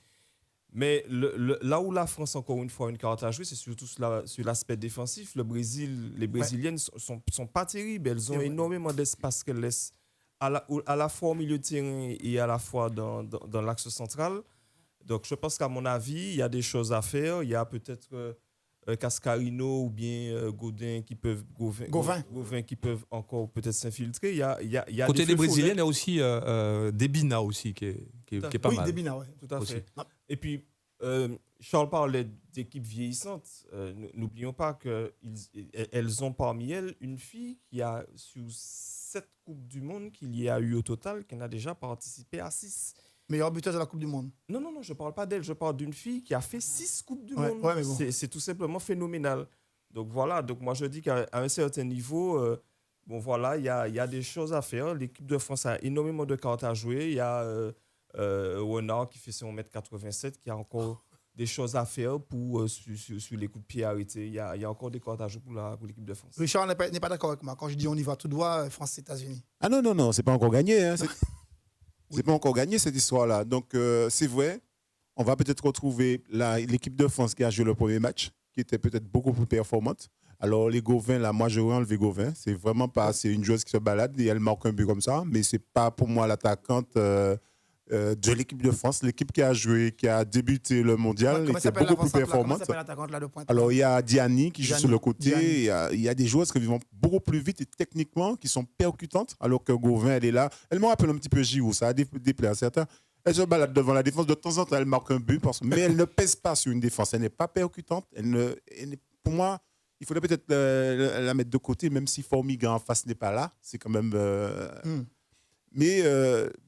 S4: Mais là où la France, encore une fois, a une carte à jouer, c'est surtout sur l'aspect défensif. Les Brésiliennes sont pas terribles. Elles ont énormément d'espace qu'elles laissent à la fois au milieu de terrain et à la fois dans l'axe central. Donc, je pense qu'à mon avis, il y a des choses à faire. Il y a peut-être Cascarino ou bien Gauvin qui peuvent encore peut-être s'infiltrer. Il y a
S7: côté des Brésiliennes, il y a aussi Debina aussi qui est pas mal.
S1: Oui, Debina, oui.
S4: Tout à fait. Et puis, Charles parlait d'équipes vieillissantes. N'oublions pas qu'elles ont parmi elles une fille qui a, sur 7 Coupes du Monde qu'il y a eu au total, qui en a déjà participé à 6.
S1: Meilleure buteuse de la Coupe du Monde.
S4: Non, je ne parle pas d'elle. Je parle d'une fille qui a fait 6 Coupes du Monde.
S1: Ouais, mais bon.
S4: C'est tout simplement phénoménal. Donc voilà, moi je dis qu'à un certain niveau, bon voilà, il y a des choses à faire. L'équipe de France a énormément de cartes à jouer. Il y a Renard qui fait son 1m87, qui a encore des choses à faire sur les coups de pied arrêtés. Il y a encore des cartes à jouer pour l'équipe de France.
S1: Richard n'est pas d'accord avec moi. Quand je dis on y va tout droit, France-États-Unis.
S8: Ah non, c'est pas encore gagné. Hein. C'est pas encore gagné cette histoire-là. Donc c'est vrai, on va peut-être retrouver l'équipe de France qui a joué le premier match, qui était peut-être beaucoup plus performante. Alors les Gauvin, là, moi j'aurais enlevé Gauvin. C'est vraiment pas, c'est une joueuse qui se balade et elle marque un but comme ça, mais c'est pas pour moi l'attaquante de l'équipe de France. L'équipe qui a joué, qui a débuté le mondial, était beaucoup plus performante. Alors il y a Diani qui joue sur le côté. Il y a des joueuses qui vont beaucoup plus vite et techniquement, qui sont percutantes, alors que Gauvin, elle est là. Elle me rappelle un petit peu Giroud, ça a déplaît à certains. Elle se balade devant la défense. De temps en temps, elle marque un but, mais elle ne pèse pas sur une défense. Elle n'est pas percutante. Pour moi, il faudrait peut-être la mettre de côté, même si Formiga en face n'est pas là. C'est quand même... Mais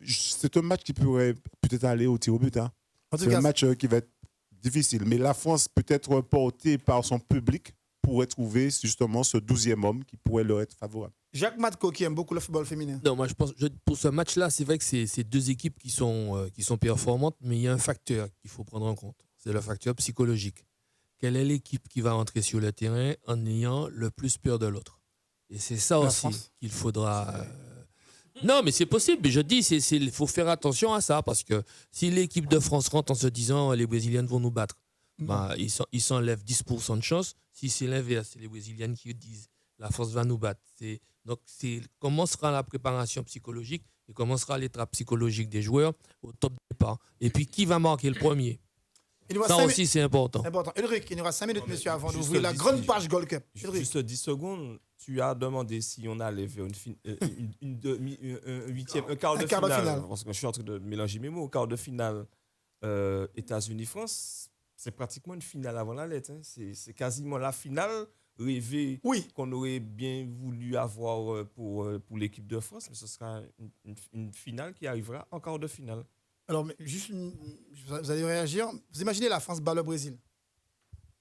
S8: c'est un match qui pourrait peut-être aller au tir au but. Hein. C'est un match qui va être difficile. Mais la France, peut-être portée par son public, pourrait trouver justement ce 12e homme qui pourrait leur être favorable.
S1: Jacques Matko qui aime beaucoup le football féminin.
S14: Non, moi je pense pour ce match-là, c'est vrai que c'est deux équipes qui sont performantes, mais il y a un facteur qu'il faut prendre en compte. C'est le facteur psychologique. Quelle est l'équipe qui va entrer sur le terrain en ayant le plus peur de l'autre? Et c'est ça aussi qu'il faudra... Non, mais c'est possible. Mais je dis, il faut faire attention à ça, parce que si l'équipe de France rentre en se disant les Brésiliennes vont nous battre, ils s'enlèvent 10% de chance. Si c'est l'inverse, c'est les Brésiliennes qui disent la France va nous battre. Donc, comment sera la préparation psychologique et comment sera l'état psychologique des joueurs au top départ. Et puis, qui va marquer le premier? Ça aussi, c'est important.
S1: Ulrich, il nous reste 5 minutes, monsieur, avant d'ouvrir la grande page Gold Cup.
S4: Juste 10 secondes. Tu as demandé si on allait vers un quart de finale. Parce que je suis en train de mélanger mes mots. Quart de finale États-Unis-France, c'est pratiquement une finale avant la lettre. Hein. C'est quasiment la finale rêvée qu'on aurait bien voulu avoir pour l'équipe de France. Mais ce sera une finale qui arrivera en quart de finale.
S1: Alors, vous allez réagir. Vous imaginez la France bat le Brésil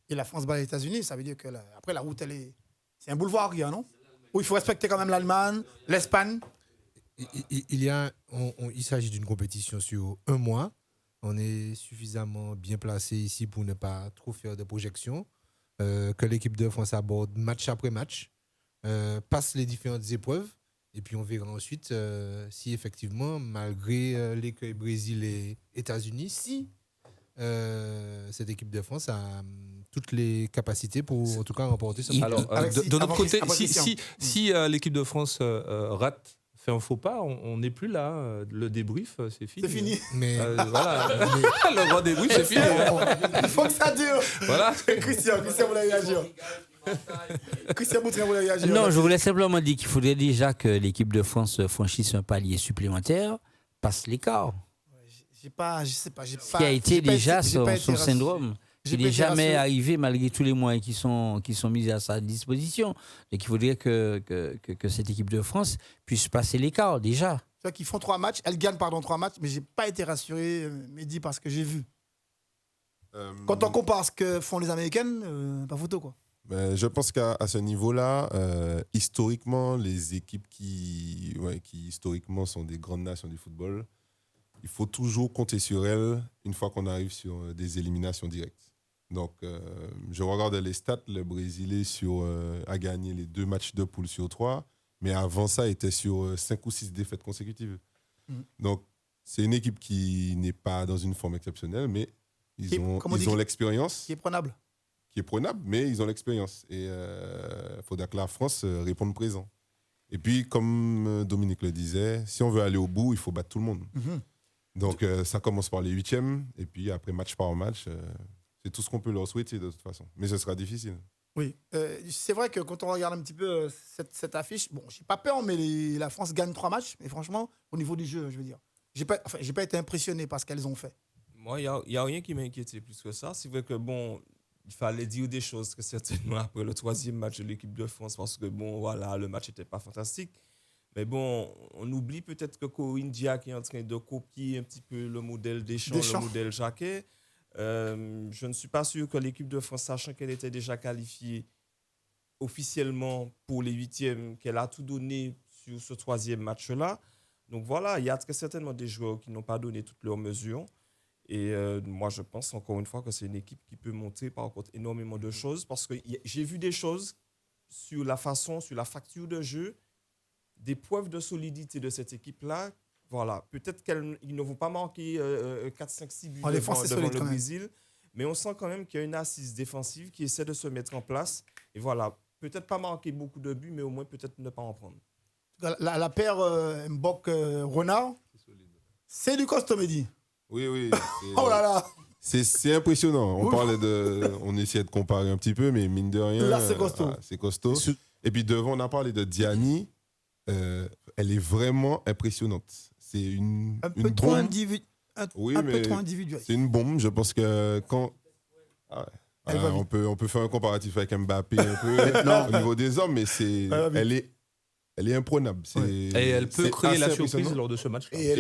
S1: et la France bat les États-Unis, ça veut dire que après la route, c'est un boulevard, non? Où il faut respecter quand même l'Allemagne, l'Espagne.
S5: Il s'agit d'une compétition sur un mois. On est suffisamment bien placé ici pour ne pas trop faire de projections. Que l'équipe de France aborde match après match, passe les différentes épreuves. Et puis on verra ensuite si effectivement, malgré l'écueil Brésil et États-Unis, si cette équipe de France a toutes les capacités pour en tout cas remporter ce match.
S7: Alors, de notre côté, si l'équipe de France rate, fait un faux pas, on n'est plus là. Le débrief, c'est fini.
S1: C'est fini.
S5: Mais
S7: voilà. Le grand débrief, c'est fini.
S1: Il faut que ça dure.
S7: Voilà.
S1: Christian, vous voulez réagir? Christian Boutrin, vous voulez réagir?
S2: Non, je voulais simplement dire qu'il faudrait déjà que l'équipe de France franchisse un palier supplémentaire, passe l'écart.
S1: Je sais pas.
S2: Ce qui a été déjà son syndrome. Il n'est jamais arrivé malgré tous les moyens qui sont mis à sa disposition. Donc il faudrait que cette équipe de France puisse passer l'écart déjà.
S1: C'est vrai qu'ils font 3 matchs, elles gagnent 3 matchs, mais je n'ai pas été rassuré, Mehdi, parce que j'ai vu. Quand on compare ce que font les Américaines, pas photo quoi.
S6: Je pense qu'à ce niveau-là, historiquement, les équipes qui historiquement sont des grandes nations du football, il faut toujours compter sur elle une fois qu'on arrive sur des éliminations directes. Donc, je regardais les stats, le Brésil a gagné les 2 matchs de poule sur 3, mais avant ça, il était sur 5 ou 6 défaites consécutives. Donc, c'est une équipe qui n'est pas dans une forme exceptionnelle, mais ils ont l'expérience.
S1: Qui est prenable.
S6: Qui est prenable, mais ils ont l'expérience. Et il faudra que la France réponde présent. Et puis, comme Dominique le disait, si on veut aller au bout, il faut battre tout le monde. Donc, ça commence par les 8e, et puis après, match par match, c'est tout ce qu'on peut leur souhaiter de toute façon. Mais ce sera difficile.
S1: Oui, c'est vrai que quand on regarde un petit peu cette affiche, bon, j'ai pas peur, mais la France gagne 3 matchs. Mais franchement, au niveau du jeu, je veux dire, j'ai pas été impressionné par ce qu'elles ont fait.
S4: Moi, il n'y a rien qui m'inquiétait plus que ça. C'est vrai que, bon, il fallait dire des choses que certainement après le 3e match de l'équipe de France, parce que, bon, voilà, le match n'était pas fantastique. Mais bon, on oublie peut-être que Corinne Diacre est en train de copier un petit peu le modèle Deschamps. Le modèle Jacquet. Je ne suis pas sûr que l'équipe de France, sachant qu'elle était déjà qualifiée officiellement pour les 8e, qu'elle a tout donné sur ce 3e match-là. Donc voilà, il y a très certainement des joueurs qui n'ont pas donné toutes leurs mesures. Et moi, je pense encore une fois que c'est une équipe qui peut montrer par contre énormément de choses, parce que j'ai vu des choses sur la façon, sur la facture de jeu, des preuves de solidité de cette équipe-là. Voilà, peut-être qu'ils ne vont pas manquer 4, 5, 6 buts devant le Brésil, mais on sent quand même qu'il y a une assise défensive qui essaie de se mettre en place. Et voilà, peut-être pas marquer beaucoup de buts, mais au moins peut-être ne pas en prendre.
S1: La paire Mbok-Renard, c'est du costomédie.
S6: Oui.
S1: Oh là là.
S6: C'est impressionnant. On essayait de comparer un petit peu, mais mine de rien,
S1: là, c'est costaud.
S6: C'est costaud. Et puis devant, on a parlé de Diani. Elle est vraiment impressionnante. C'est un peu trop individuel.
S1: C'est
S6: une bombe. Je pense que quand on peut faire un comparatif avec Mbappé un peu au niveau des hommes, mais elle est imprenable.
S7: Et elle peut créer la surprise lors de ce match.
S6: Et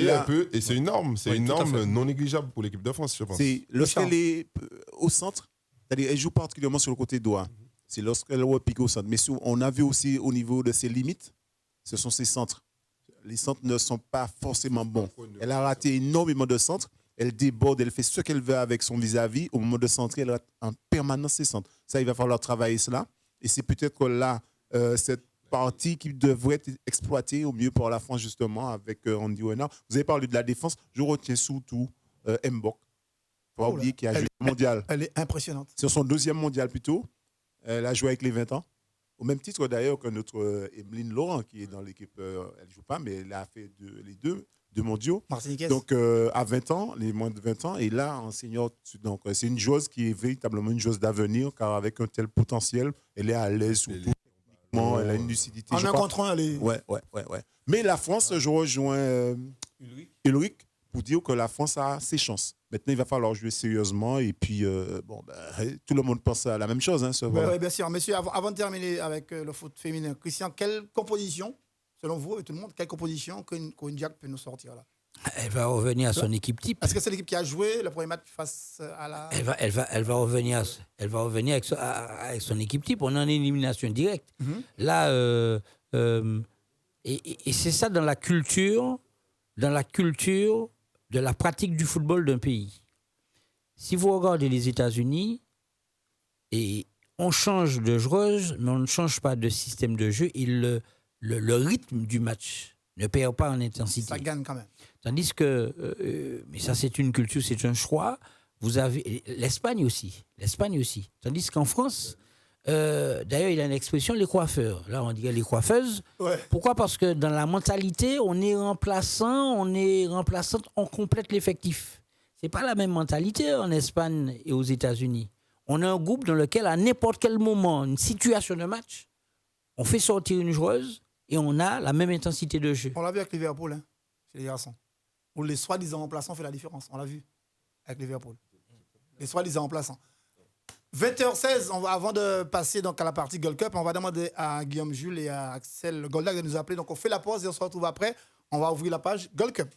S6: c'est une norme. C'est une norme non négligeable pour l'équipe de France, je pense.
S8: Lorsqu'elle est au centre, c'est-à-dire elle joue particulièrement sur le côté droit. C'est lorsqu'elle repique au centre. Mais on a vu aussi au niveau de ses limites, ce sont ses centres. Les centres ne sont pas forcément bons. Elle a raté énormément de centres. Elle déborde, elle fait ce qu'elle veut avec son vis-à-vis. Au moment de centrer, elle rate en permanence ses centres. Ça, il va falloir travailler cela. Et c'est peut-être que là, cette partie qui devrait être exploitée au mieux par la France, justement, avec Andy Renard. Vous avez parlé de la défense. Je retiens surtout Mbok. Il ne faut pas oublier qu'il a joué le mondial.
S1: Elle est impressionnante.
S8: C'est son 2e mondial plutôt. Elle a joué avec les 20 ans. Au même titre d'ailleurs que notre Emeline Laurent, qui est dans l'équipe, elle ne joue pas, mais elle a fait les deux mondiaux.
S1: Martiniquaise.
S8: Donc à 20 ans, les moins de 20 ans, et là en senior. Donc c'est une joueuse qui est véritablement une joueuse d'avenir, car avec un tel potentiel, elle est à l'aise surtout. Elle a une lucidité.
S1: En un contre un, elle est.
S8: Ouais. Mais la France, je rejoins Ulrich pour dire que la France a ses chances. Maintenant, il va falloir jouer sérieusement. Et puis, tout le monde pense à la même chose.
S1: Oui, bien sûr. Messieurs, avant de terminer avec le foot féminin, Christian, quelle composition, selon vous et tout le monde, quelle composition Corinne Diacre peut nous sortir là?
S2: Elle va revenir à son équipe type.
S1: Est-ce que c'est l'équipe qui a joué le premier match face à la...
S2: Elle va revenir avec son équipe type. On est en élimination directe. Là, et c'est ça dans la culture de la pratique du football d'un pays. Si vous regardez les États-Unis, et on change de joueuse, mais on ne change pas de système de jeu, et le rythme du match ne perd pas en intensité.
S1: Ça gagne quand même.
S2: Tandis que, mais ça c'est une culture, c'est un choix. Vous avez l'Espagne aussi. Tandis qu'en France, d'ailleurs il y a une expression, les coiffeurs. Là on dirait les coiffeuses.
S1: Ouais.
S2: Pourquoi? Parce que dans la mentalité, on est remplaçante, on complète l'effectif. C'est pas la même mentalité en Espagne et aux États-Unis. On a un groupe dans lequel à n'importe quel moment, une situation de match, on fait sortir une joueuse et on a la même intensité de jeu.
S1: On l'a vu avec Liverpool, chez les garçons. Où les soi-disant remplaçants font la différence. On l'a vu avec Liverpool. Les soi-disant remplaçants. 20h16, avant de passer donc à la partie Gold Cup, on va demander à Guillaume Jules et à Axel Goldag de nous appeler. Donc on fait la pause et on se retrouve après. On va ouvrir la page Gold Cup.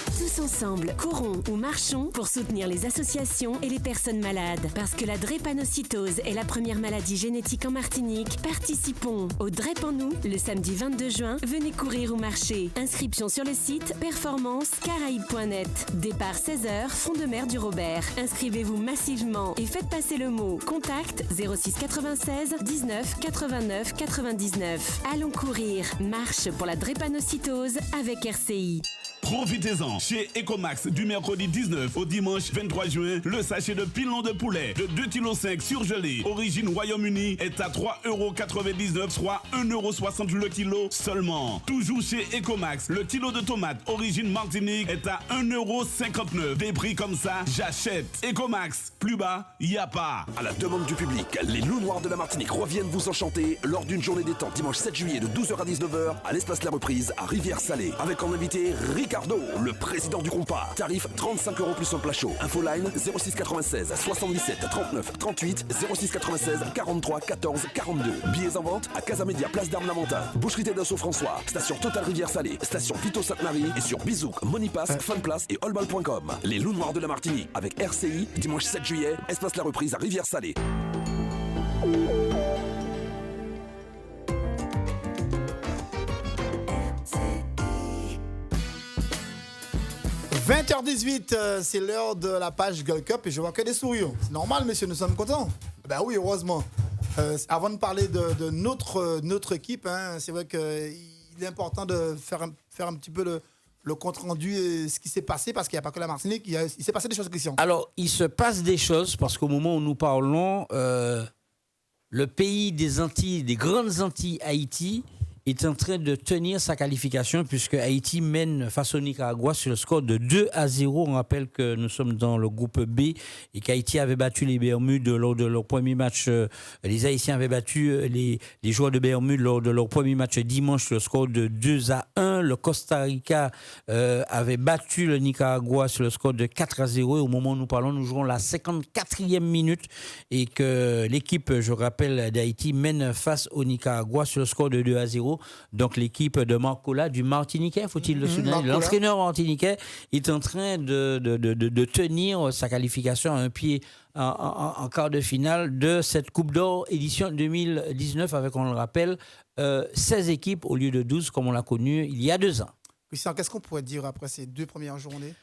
S9: Tout Tous ensemble, courons ou marchons pour soutenir les associations et les personnes malades. Parce que la drépanocytose est la première maladie génétique en Martinique, participons au Drép en nous le samedi 22 juin. Venez courir ou marcher. Inscription sur le site performancecaraïbes.net. Départ 16h, front de mer du Robert. Inscrivez-vous massivement et faites passer le mot. Contact 06 96 19 89 99. Allons courir. Marche pour la drépanocytose avec RCI.
S10: Profitez-en. Chez Ecomax, du mercredi 19 au dimanche 23 juin, le sachet de pilon de poulet de 2,5 kg surgelé, origine Royaume-Uni, est à 3,99 €, soit 1,60 € le kilo seulement. Toujours chez Ecomax, le kilo de tomates origine Martinique est à 1,59 €. Des prix comme ça, j'achète. Ecomax, plus bas, y a pas.
S21: À la demande du public, les Loups Noirs de la Martinique reviennent vous enchanter lors d'une journée détente dimanche 7 juillet de 12h à 19h à l'espace La Reprise à Rivière-Salée. Avec en invité Ricardo, le président du compas. Tarif 35 € plus un plat chaud. Infoline 06 96 77 39 38 06 96 43 14 42. Billets en vente à Casamédia, place d'Armes-Lamontin. Boucherie Tédos François. Station Total Rivière-Salée. Station Vito Sainte-Marie. Et sur Bizouk, Monipass, Funplace et allball.com. Les Loups Noirs de la Martinique avec RCI, dimanche 7 juillet, espace La Reprise à Rivière-Salée.
S1: 20h18, c'est l'heure de la page Gold Cup et je vois que des sourires. C'est normal, messieurs, nous sommes contents. Ben oui, heureusement. Avant de parler de notre équipe, hein, c'est vrai qu'il est important de faire un petit peu le compte-rendu et ce qui s'est passé, parce qu'il n'y a pas que la Martinique, il s'est passé des choses, Christian.
S2: Alors, il se passe des choses, parce qu'au moment où nous parlons, le pays des Antilles, des grandes Antilles, Haïti, est en train de tenir sa qualification puisque Haïti mène face au Nicaragua sur le score de 2-0. On rappelle que nous sommes dans le groupe B et qu'Haïti avait battu les Bermudes lors de leur premier match. Les Haïtiens avaient battu les joueurs de Bermudes lors de leur premier match dimanche sur le score de 2-1. Le Costa Rica avait battu le Nicaragua sur le score de 4-0. Et au moment où nous parlons, nous jouons la 54e minute et que l'équipe, je rappelle, d'Haïti mène face au Nicaragua sur le score de 2-0. Donc l'équipe de Marcola, du Martiniquais, faut-il le souligner, l'entraîneur martiniquais est en train de tenir sa qualification à un pied en quart de finale de cette Coupe d'Or édition 2019 avec, on le rappelle, 16 équipes au lieu de 12 comme on l'a connu il y a 2 ans.
S1: Christian, qu'est-ce qu'on pourrait dire après ces 2 premières journées ?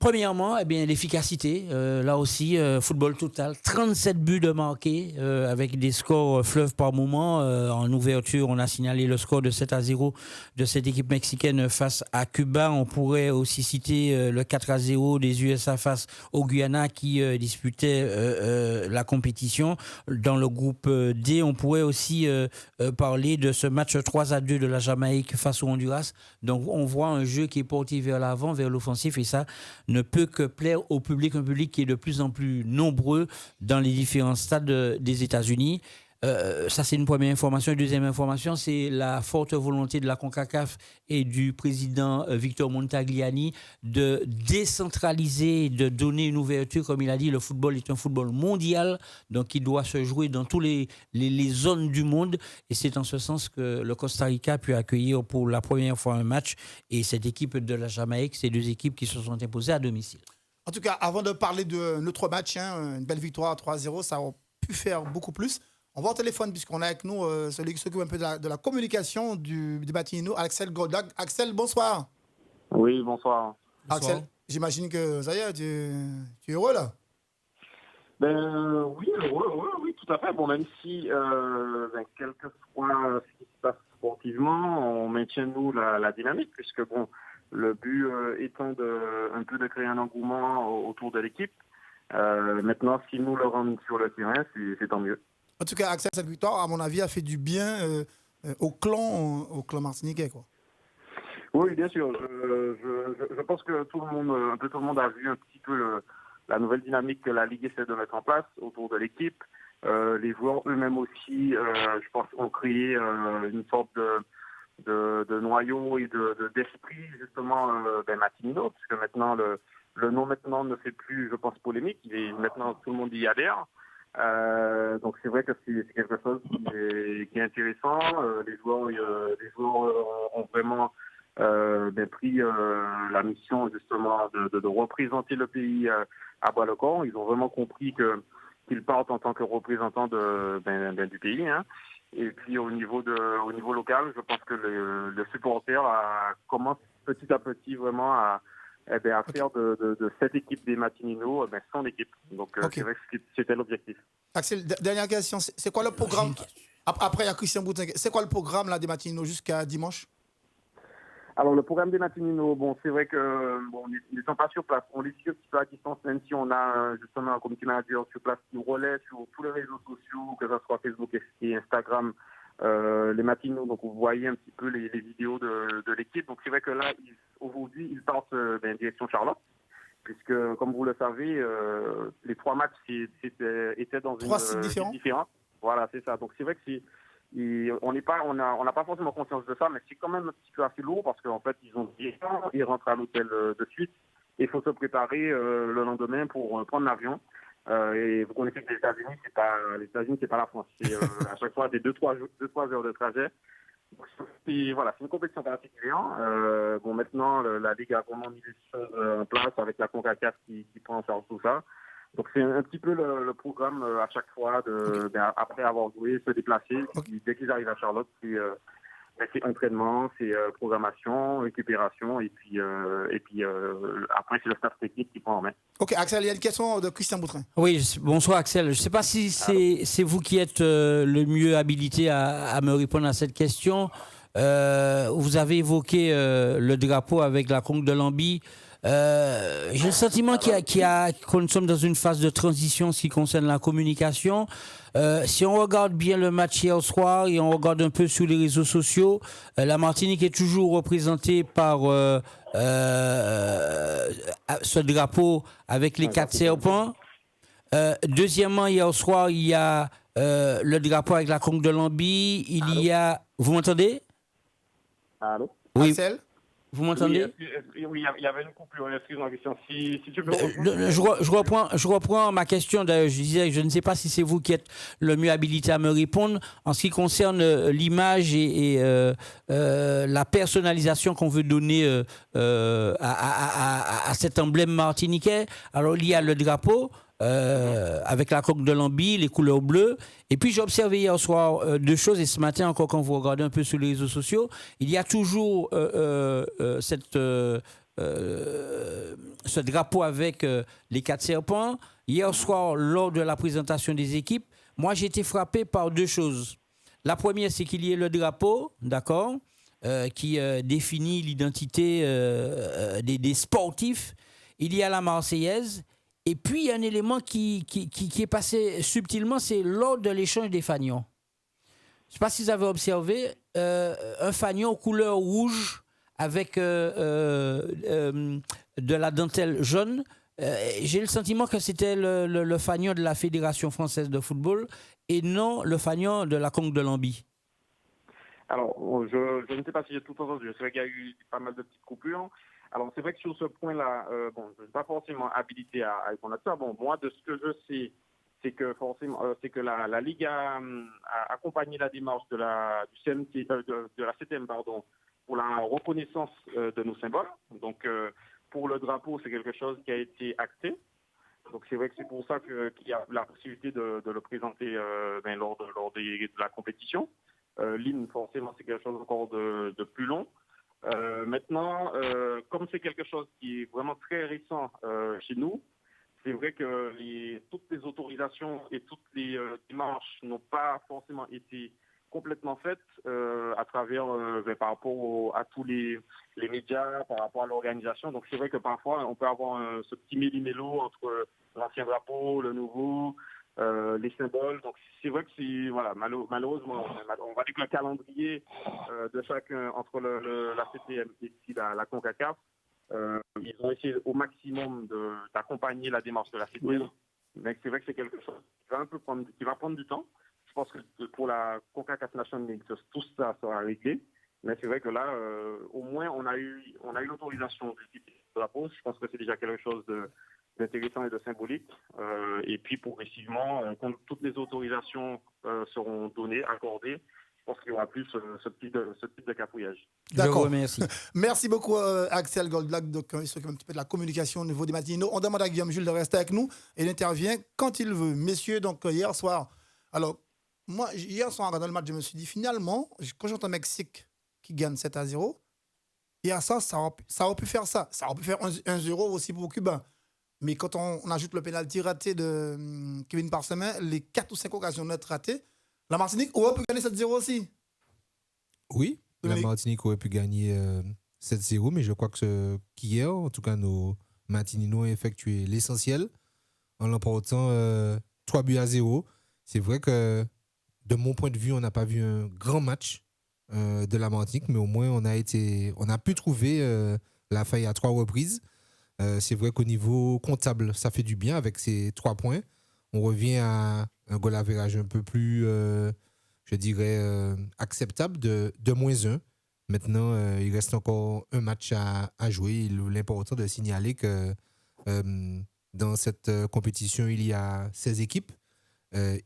S2: Premièrement, eh bien, l'efficacité. Là aussi, football total. 37 buts de marqués avec des scores fleuves par moment. En ouverture, on a signalé le score de 7-0 de cette équipe mexicaine face à Cuba. On pourrait aussi citer le 4-0 des USA face au Guyana qui disputait la compétition. Dans le groupe D, on pourrait aussi parler de ce match 3-2 de la Jamaïque face au Honduras. Donc, on voit un jeu qui est porté vers l'avant, vers l'offensif, et ça ne peut que plaire au public, un public qui est de plus en plus nombreux dans les différents stades des États-Unis. Ça, c'est une première information. Une deuxième information, c'est la forte volonté de la CONCACAF et du président Victor Montagliani de décentraliser, de donner une ouverture. Comme il a dit, le football est un football mondial, donc il doit se jouer dans toutes les zones du monde. Et c'est en ce sens que le Costa Rica a pu accueillir pour la première fois un match. Et cette équipe de la Jamaïque, c'est 2 équipes qui se sont imposées à domicile.
S1: En tout cas, avant de parler de notre match, une belle victoire 3-0, ça aurait pu faire beaucoup plus. On va au téléphone puisqu'on a avec nous celui qui s'occupe un peu de la communication du Batignolles, Axel Goldag. Axel, bonsoir.
S22: Oui, bonsoir.
S1: Axel, j'imagine que ça y est, tu es heureux là?
S22: Oui, heureux, oui, tout à fait. Bon, même si, quel que soit ce qui se passe sportivement, on maintient nous la dynamique, puisque bon, le but étant un peu de créer un engouement autour de l'équipe. Maintenant, si nous le rendons sur le terrain, c'est tant mieux.
S1: En tout cas, Axel, cette victoire, à mon avis, a fait du bien au clan martiniquais, quoi.
S22: Oui, bien sûr. Je pense que tout le monde a vu un petit peu la nouvelle dynamique que la Ligue essaie de mettre en place autour de l'équipe. Les joueurs eux-mêmes aussi, je pense, ont créé une sorte de noyau et d'esprit, justement, Matinino, puisque maintenant, le nom maintenant ne fait plus, je pense, polémique. Maintenant, tout le monde y adhère. Donc c'est vrai que c'est quelque chose qui est intéressant. Les joueurs ont vraiment pris la mission justement de représenter le pays à bras le corps. Ils ont vraiment compris qu'ils partent en tant que représentants du pays. Hein. Et puis au niveau local, je pense que le supporter commence petit à petit vraiment à faire de cette équipe des Martininos son équipe. Donc c'est vrai que c'était l'objectif.
S1: Axel, dernière question. C'est quoi le programme après il y a Christian Boutin. C'est quoi le programme là, des Martininos jusqu'à dimanche?
S22: Alors le programme des Martininos, c'est vrai que ils ne sont pas sur place. On les suit un petit peu à distance, même si on a justement un comité manager sur place qui relaie sur tous les réseaux sociaux, que ce soit Facebook et Instagram, les Martininos. Donc vous voyez un petit peu les vidéos de l'équipe. Donc c'est vrai que là, aujourd'hui, ils partent direction Charlotte, puisque comme vous le savez, les 3 matchs étaient dans
S1: 3 sites
S22: différents. Voilà, c'est ça. Donc c'est vrai que on n'a pas forcément conscience de ça, mais c'est quand même un petit peu assez lourd parce qu'en fait ils rentrent à l'hôtel de suite et il faut se préparer le lendemain pour prendre l'avion. Et vous connaissez que les États-Unis c'est pas la France, c'est à chaque fois des 2-3 heures de trajet. Et voilà, c'est une compétition particulière. Maintenant la Ligue a vraiment mis les choses en place avec la CONCACAF qui prend en charge tout ça. Donc c'est un petit peu le programme à chaque fois après avoir joué, se déplacer. Dès qu'ils arrivent à Charlotte, c'est entraînement, c'est programmation, récupération et puis après c'est le staff technique qui prend en main.
S1: Ok, Axel, il y a une question de Christian Boutrin.
S2: Oui, bonsoir Axel. Je ne sais pas si c'est vous qui êtes le mieux habilité à me répondre à cette question. Vous avez évoqué le drapeau avec la conque de Lambie. J'ai le sentiment que nous sommes dans une phase de transition en ce qui concerne la communication. Si on regarde bien le match hier soir et on regarde un peu sur les réseaux sociaux, la Martinique est toujours représentée par ce drapeau avec les 4 serpents. Deuxièmement, hier soir, il y a le drapeau avec la conque de Lambie. Il y a... Vous m'entendez?
S22: Allô?
S2: Oui.
S1: Axel?
S22: Vous m'entendez? Oui, il y avait une coupure. Excuse-moi, Christian. Si tu peux
S2: je reprends ma question. Je disais, je ne sais pas si c'est vous qui êtes le mieux habilité à me répondre en ce qui concerne l'image et la personnalisation qu'on veut donner à cet emblème martiniquais. Alors, il y a le drapeau. Avec la coque de Lambie, les couleurs bleues. Et puis j'ai observé hier soir 2 choses, et ce matin encore quand vous regardez un peu sur les réseaux sociaux, il y a toujours ce drapeau avec les 4 serpents. Hier soir, lors de la présentation des équipes, moi j'ai été frappé par 2 choses. La première, c'est qu'il y ait le drapeau, d'accord, qui définit l'identité des sportifs. Il y a la Marseillaise. Et puis, il y a un élément qui est passé subtilement, c'est lors de l'échange des fanions. Je ne sais pas si vous avez observé, un fanion couleur rouge avec de la dentelle jaune. J'ai le sentiment que c'était le fanion de la Fédération française de football et non le fanion de la conque de Lambie.
S22: Alors, je ne sais pas si j'ai tout entendu. C'est vrai qu'il y a eu pas mal de petites coupures. Alors, c'est vrai que sur ce point-là, je ne suis pas forcément habilité à répondre à ça. Bon, moi, de ce que je sais, c'est que la Ligue a accompagné la démarche de la CTM, pour la reconnaissance de nos symboles. Donc, pour le drapeau, c'est quelque chose qui a été acté. Donc, c'est vrai que c'est pour ça qu'il y a la possibilité de le présenter lors de la compétition. L'hymne, forcément, c'est quelque chose encore de plus long. Maintenant, comme c'est quelque chose qui est vraiment très récent chez nous, c'est vrai que toutes les autorisations et toutes les démarches n'ont pas forcément été complètement faites à travers, par rapport à tous les médias, par rapport à l'organisation. Donc c'est vrai que parfois on peut avoir ce petit méli-mélo entre l'ancien drapeau, le nouveau, les symboles. Donc c'est vrai que malheureusement, on va dire que le calendrier de chacun entre la CTM et puis la CONCACAF, ils ont essayé au maximum d'accompagner la démarche de la CTM. Oui. Mais c'est vrai que c'est quelque chose qui va prendre du temps. Je pense que pour la CONCACAF National League, tout ça sera réglé. Mais c'est vrai que là, au moins, on a eu l'autorisation du drapeau. Je pense que c'est déjà quelque chose d'intéressant et de symbolique. Et puis, progressivement, quand toutes les autorisations seront données, accordées, je pense qu'il y aura plus ce type de cafouillage.
S1: D'accord. Merci beaucoup, Axel Goldblack, qui s'occupe un petit peu de la communication au niveau des matinaux. On demande à Guillaume Jules de rester avec nous et il intervient quand il veut. Messieurs, donc hier soir, alors, moi, hier soir, en regardant le match, je me suis dit, finalement, quand j'entends Mexique qui gagne 7-0, hier soir, ça aurait pu faire ça. Ça aurait pu faire 1-0 aussi pour Cubain. Mais quand on ajoute le pénalty raté de Kevin Parsemin, les 4 ou 5 occasions net ratées, la Martinique aurait pu gagner 7-0 aussi.
S5: Oui, la Martinique aurait pu gagner 7-0, mais je crois qu'hier, en tout cas, nos Martiniquais ont effectué l'essentiel en l'emportant 3-0. C'est vrai que, de mon point de vue, on n'a pas vu un grand match de la Martinique, mais au moins, on a pu trouver la faille à 3 reprises. C'est vrai qu'au niveau comptable, ça fait du bien avec ces 3 points. On revient à un goal average un peu plus, je dirais, acceptable de -1. Maintenant, il reste encore un match à jouer. Il est important de signaler que dans cette compétition, il y a 16 équipes.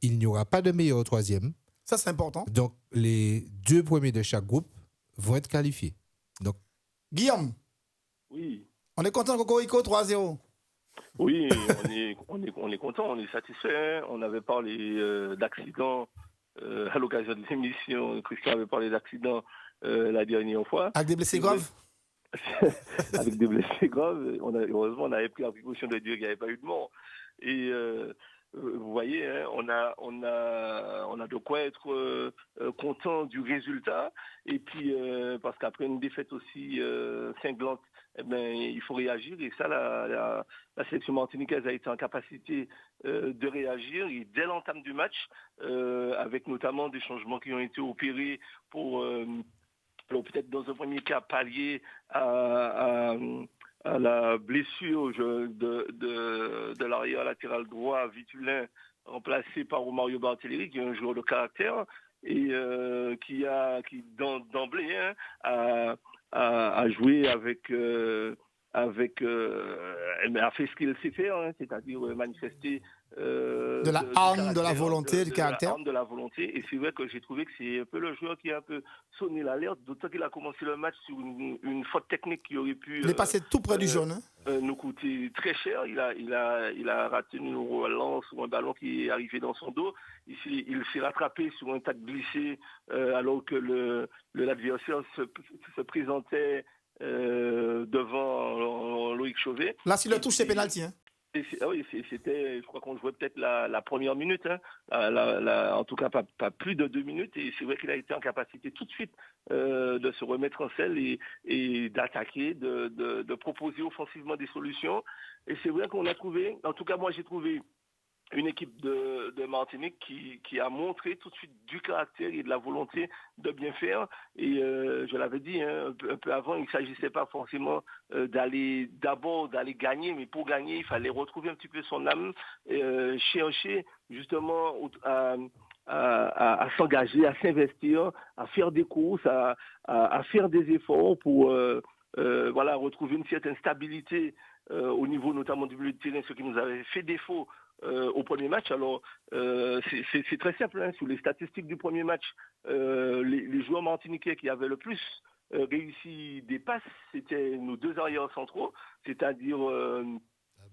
S5: Il n'y aura pas de meilleur troisième.
S1: Ça, c'est important.
S5: Donc, les 2 premiers de chaque groupe vont être qualifiés. Donc,
S1: Guillaume.
S18: Oui.
S1: On est content, Cocorico, 3-0.
S18: Oui, on est content, on est satisfait. Hein. On avait parlé d'accidents à l'occasion de l'émission. Christian avait parlé d'accidents la dernière fois.
S1: Avec des blessés graves.
S18: Avec des blessés graves. Heureusement, on avait pris la précaution de dire qu'il n'y avait pas eu de mort. Et vous voyez, hein, on a de quoi être content du résultat. Et puis, parce qu'après une défaite aussi cinglante, eh ben, il faut réagir. Et ça, la sélection martiniquaise a été en capacité de réagir. Et dès l'entame du match, avec notamment des changements qui ont été opérés pour peut-être dans un premier cas pallier à la blessure de l'arrière latéral droit Vitulin, remplacé par Romario Barthéléry, qui est un joueur de caractère et qui d'emblée a joué a fait ce qu'il sait faire, hein, c'est-à-dire manifester
S1: de la arme, de la volonté, du caractère.
S18: De la arme, de la volonté. Et c'est vrai que j'ai trouvé que c'est un peu le joueur qui a un peu sonné l'alerte, d'autant qu'il a commencé le match sur une faute technique qui aurait pu...
S1: Il est passé tout près du jaune.
S18: Nous coûter très cher. Il a raté une relance ou un ballon qui est arrivé dans son dos. Il s'est rattrapé sur un tas de glissés alors que l'adversaire se présentait devant Loïc Chauvet.
S1: Là, s'il le touche, c'est pénalty. Hein.
S18: Oui, c'était, je crois qu'on jouait peut-être la première minute, hein, en tout cas pas plus de 2 minutes, et c'est vrai qu'il a été en capacité tout de suite de se remettre en selle et d'attaquer, de proposer offensivement des solutions. Et c'est vrai qu'on a trouvé, en tout cas moi j'ai trouvé une équipe de Martinique qui a montré tout de suite du caractère et de la volonté de bien faire. Et je l'avais dit un peu avant, il ne s'agissait pas forcément d'aller gagner, mais pour gagner, il fallait retrouver un petit peu son âme, chercher justement à s'engager, à s'investir, à faire des courses, à faire des efforts pour retrouver une certaine stabilité au niveau notamment du milieu de terrain, ce qui nous avait fait défaut au premier match. Alors, c'est très simple. Hein. Sur les statistiques du premier match, les joueurs martiniquais qui avaient le plus réussi des passes, c'était nos 2 arrières centraux, c'est-à-dire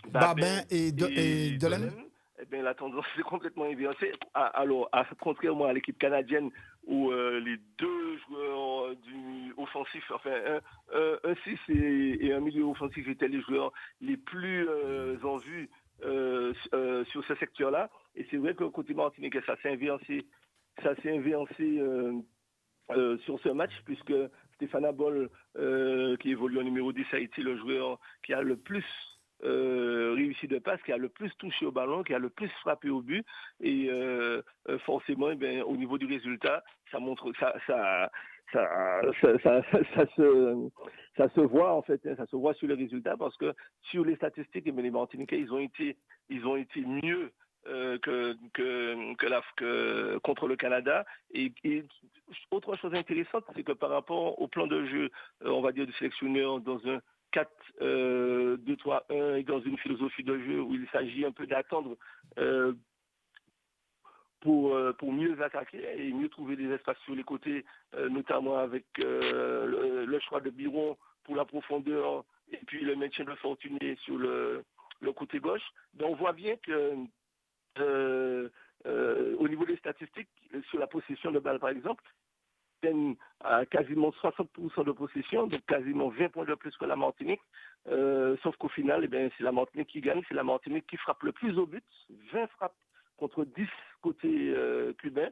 S1: Babin et Delaine.
S18: Eh bien, la tendance est complètement inversée. Alors, contrairement à l'équipe canadienne, où les 2 joueurs du offensif, enfin un 6 et un milieu offensif étaient les joueurs les plus en vue sur ce secteur-là. Et c'est vrai que côté martiniquais, ça s'est inversé sur ce match, puisque Stéphane Abol, qui évolue en numéro 10, a été le joueur qui a le plus réussi de passe, qui a le plus touché au ballon, qui a le plus frappé au but. Et forcément, au niveau du résultat, ça montre ça se voit en fait, hein, ça se voit sur les résultats, parce que sur les statistiques, les Martiniquais, ils ont été mieux contre le Canada. Et autre chose intéressante, c'est que par rapport au plan de jeu, on va dire du sélectionneur, dans un 4-2-3-1 et dans une philosophie de jeu où il s'agit un peu d'attendre pour mieux attaquer et mieux trouver des espaces sur les côtés, notamment avec le choix de Biron pour la profondeur et puis le maintien de Fortuné sur le côté gauche. Donc on voit bien que au niveau des statistiques, sur la possession de balle par exemple, à quasiment 60% de possession, donc quasiment 20 points de plus que la Martinique. Sauf qu'au final, c'est la Martinique qui gagne, c'est la Martinique qui frappe le plus au but, 20 frappes contre 10 côté cubain.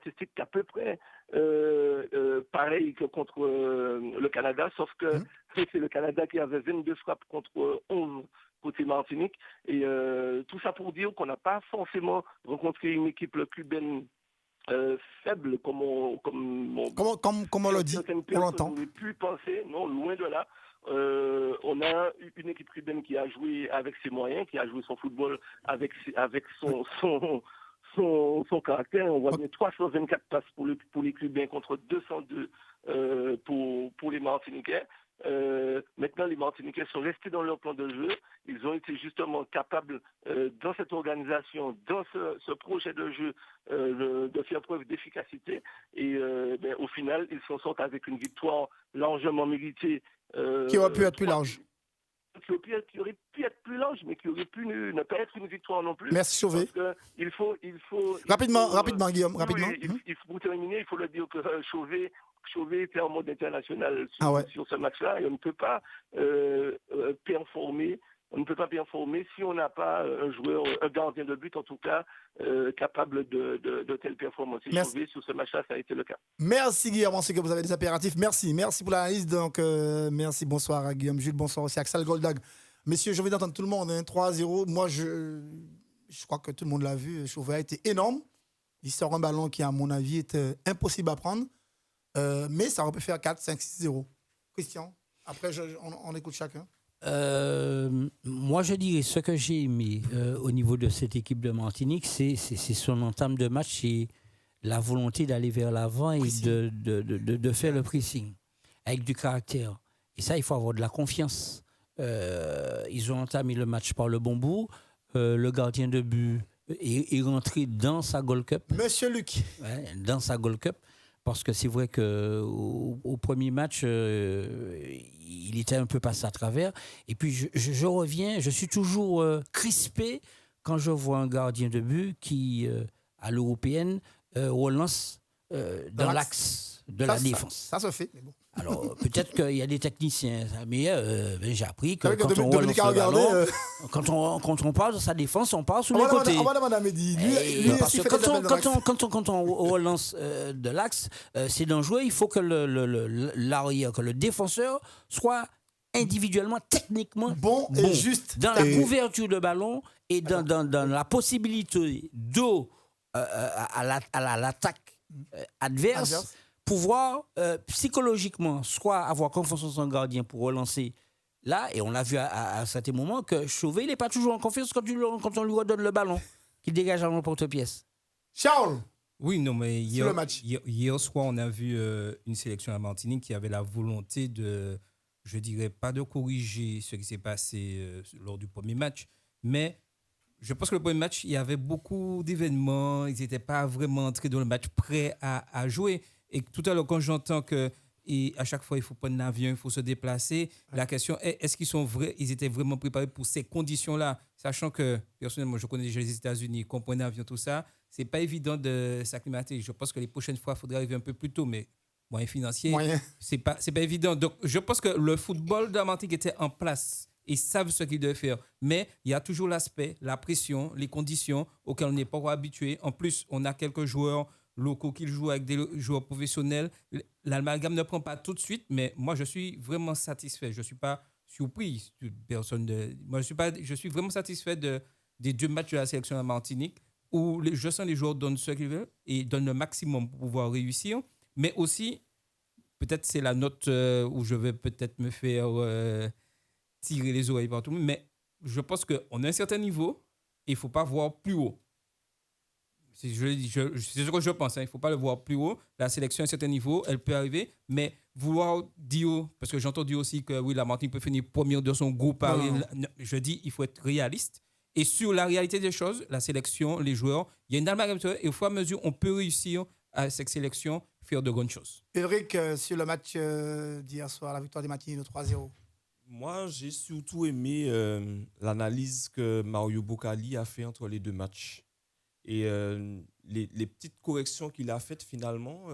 S18: Statistique à peu près pareil que contre le Canada, sauf que c'est le Canada qui avait 22 frappes contre 11 côté Martinique. Et tout ça pour dire qu'on n'a pas forcément rencontré une équipe cubaine faible, comme on
S1: le dit, on l'entend.
S18: On aurait pu penser, non, loin de là. On a une équipe cubaine qui a joué avec ses moyens, qui a joué son football avec son caractère. On voit bien 324 passes pour les Cubains contre 202 pour les Martiniquais. Maintenant, les Martiniquais sont restés dans leur plan de jeu. Ils ont été justement capables, dans cette organisation, dans ce projet de jeu, de faire preuve d'efficacité. Et au final, ils s'en sortent avec une victoire largement méritée.
S1: Qui aurait pu être plus large.
S18: Qui aurait pu être plus large, mais qui aurait pu ne pas être une victoire non plus.
S1: Merci, Chauvet.
S18: Parce que il faut
S1: rapidement, Guillaume, rapidement.
S18: Pour terminer, il faut le dire que Chauvet était en mode international sur ce match-là et on ne peut pas performer. On ne peut pas performer si on n'a pas un gardien de but, en tout cas, capable de telles performances. Et Chauvet, sur ce match-là, ça a été le cas.
S1: Merci Guillaume, on sait que vous avez des impératifs. Merci pour l'analyse. Donc, merci, bonsoir à Guillaume Jules, bonsoir aussi à Axel Goldag. Messieurs, j'ai envie d'entendre tout le monde, 3-0. Moi, je crois que tout le monde l'a vu, Chauvet a été énorme. Il sort un ballon qui, à mon avis, est impossible à prendre. Mais ça aurait pu faire 4-5-6-0. Christian, après, on écoute chacun.
S2: Moi, je dirais ce que j'ai aimé au niveau de cette équipe de Martinique, c'est son entame de match et la volonté d'aller vers l'avant et de faire le pressing avec du caractère. Et ça, il faut avoir de la confiance. Ils ont entamé le match par le bon bout. Le gardien de but est rentré dans sa Gold Cup.
S1: Monsieur Luc.
S2: Ouais, dans sa Gold Cup. Parce que c'est vrai qu'au premier match, il était un peu passé à travers. Et puis, je reviens, je suis toujours crispé quand je vois un gardien de but qui, à l'européenne, relance dans l'axe de la défense.
S1: Ça se fait, mais bon.
S2: Alors, peut-être qu'il y a des techniciens, mais j'ai appris que quand on relance le ballon, quand on part de sa défense, on part sur les côtés. Parce que quand on relance de l'axe, c'est dangereux. Il faut que l'arrière, que le défenseur soit individuellement, techniquement
S1: bon et juste.
S2: Dans la couverture de ballon et dans la possibilité d'eau à l'attaque adverse. Pouvoir psychologiquement soit avoir confiance en son gardien pour relancer là, et on l'a vu à certains moments que Chauvet n'est pas toujours en confiance quand on lui redonne le ballon qu'il dégage à l'emporte-pièce.
S1: Charles.
S3: Oui, non, mais
S1: hier
S3: soir, on a vu une sélection à Martinique qui avait la volonté de, je dirais pas de corriger ce qui s'est passé lors du premier match, mais je pense que le premier match, il y avait beaucoup d'événements, ils n'étaient pas vraiment entrés dans le match prêts à jouer. Et tout à l'heure, quand j'entends qu'à chaque fois, il faut prendre l'avion, il faut se déplacer, la question est, est-ce qu'ils étaient vraiment préparés pour ces conditions-là? Sachant que, personnellement, je connais déjà les États-Unis, comprendre l'avion, tout ça, c'est pas évident de s'acclimater. Je pense que les prochaines fois, il faudrait arriver un peu plus tôt, mais moyens financiers, c'est pas évident. Donc, je pense que le football de la Martinique était en place. Ils savent ce qu'ils doivent faire. Mais il y a toujours l'aspect, la pression, les conditions auxquelles on n'est pas habitué. En plus, on a quelques joueurs locaux qui jouent avec des joueurs professionnels. L'amalgame ne prend pas tout de suite, mais moi, je suis vraiment satisfait. Je ne suis pas surpris. Je suis vraiment satisfait des 2 matchs de la sélection de la Martinique où je sens les joueurs donnent ce qu'ils veulent et donnent le maximum pour pouvoir réussir. Mais aussi, peut-être c'est la note où je vais peut-être me faire tirer les oreilles par tout le monde, mais je pense qu'on a un certain niveau et il ne faut pas voir plus haut. C'est ce que je pense. Il ne faut pas le voir plus haut. La sélection à un certain niveau, elle peut arriver. Mais vouloir dire, parce que j'entends dire aussi que oui, la Martinique peut finir première de son groupe. Je dis il faut être réaliste. Et sur la réalité des choses, la sélection, les joueurs, il y a une dynamique et au fur et à mesure, on peut réussir à cette sélection faire de grandes choses.
S1: Ulrich, sur le match d'hier soir, la victoire des Martiniques de 3-0.
S4: Moi, j'ai surtout aimé l'analyse que Mario Boccali a fait entre les deux matchs. Et les petites corrections qu'il a faites finalement,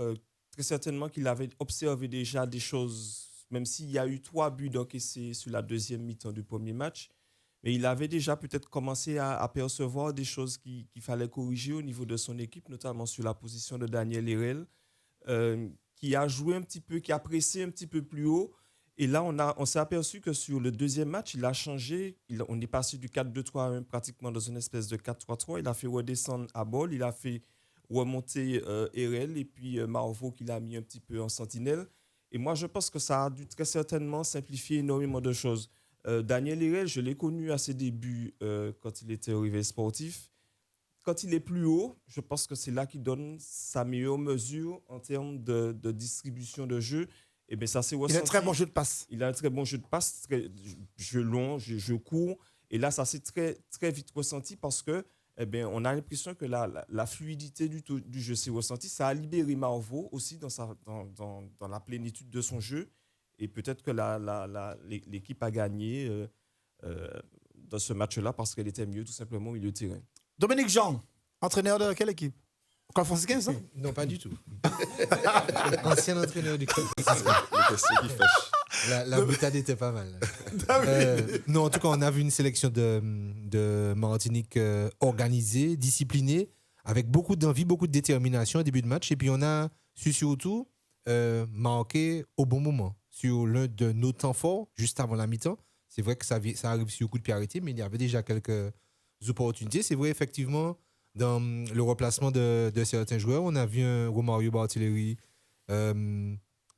S4: très certainement qu'il avait observé déjà des choses, même s'il y a eu 3 buts d'encaissés sur la deuxième mi-temps du premier match, mais il avait déjà peut-être commencé à percevoir des choses qu'il fallait corriger au niveau de son équipe, notamment sur la position de Daniel Herrel, qui a joué un petit peu, qui a pressé un petit peu plus haut. Et là, on s'est aperçu que sur le deuxième match, il a changé. On est passé du 4-2-3-1 pratiquement dans une espèce de 4-3-3. Il a fait redescendre à Ball, il a fait remonter Herrel et puis Marvo qu'il a mis un petit peu en sentinelle. Et moi, je pense que ça a dû très certainement simplifier énormément de choses. Daniel Herrel, je l'ai connu à ses débuts quand il était au Réveil Sportif. Quand il est plus haut, je pense que c'est là qu'il donne sa meilleure mesure en termes de distribution de jeu. Et bien, ça s'est ressenti.
S1: Il a un très bon jeu de passe.
S4: Il a un très bon jeu de passe, jeu long, jeu court. Et là, ça s'est très, très vite ressenti parce que, on a l'impression que la fluidité du jeu s'est ressentie. Ça a libéré Marvo aussi dans la plénitude de son jeu. Et peut-être que l'équipe a gagné dans ce match-là parce qu'elle était mieux tout simplement au milieu de terrain.
S1: Dominique Jean, entraîneur de quelle équipe? Club franciscain, ça?
S5: Non, pas du tout. Ancien entraîneur du club La boutade était pas mal. Non, en tout cas, on a vu une sélection de Martinique organisée, disciplinée, avec beaucoup d'envie, beaucoup de détermination au début de match. Et puis, on a su surtout marquer au bon moment. Sur l'un de nos temps forts, juste avant la mi-temps. C'est vrai que ça arrive sur le coup de pied arrêté, mais il y avait déjà quelques opportunités. C'est vrai, effectivement, dans le replacement de certains joueurs, on a vu un Romario Barthéléry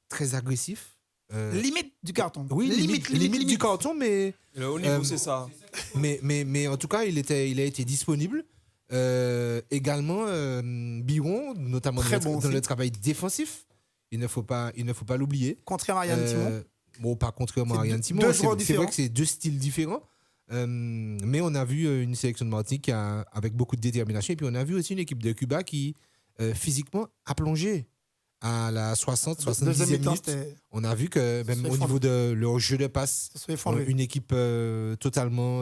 S5: très agressif.
S1: Limite du carton.
S5: Oui, limite du carton, mais...
S4: Le haut niveau, c'est ça.
S5: Mais en tout cas, il a été disponible. Également, Biron, notamment dans le travail défensif. Il ne faut pas l'oublier.
S1: Contrairement à Yann Timon.
S5: Bon, pas contrairement à Yann Timon. C'est vrai que c'est 2 styles différents. Mais on a vu une sélection de Martinique avec beaucoup de détermination. Et puis on a vu aussi une équipe de Cuba qui, physiquement, a plongé à la 60-70e minute. On a vu que, même au niveau de leur jeu de passe, une équipe totalement...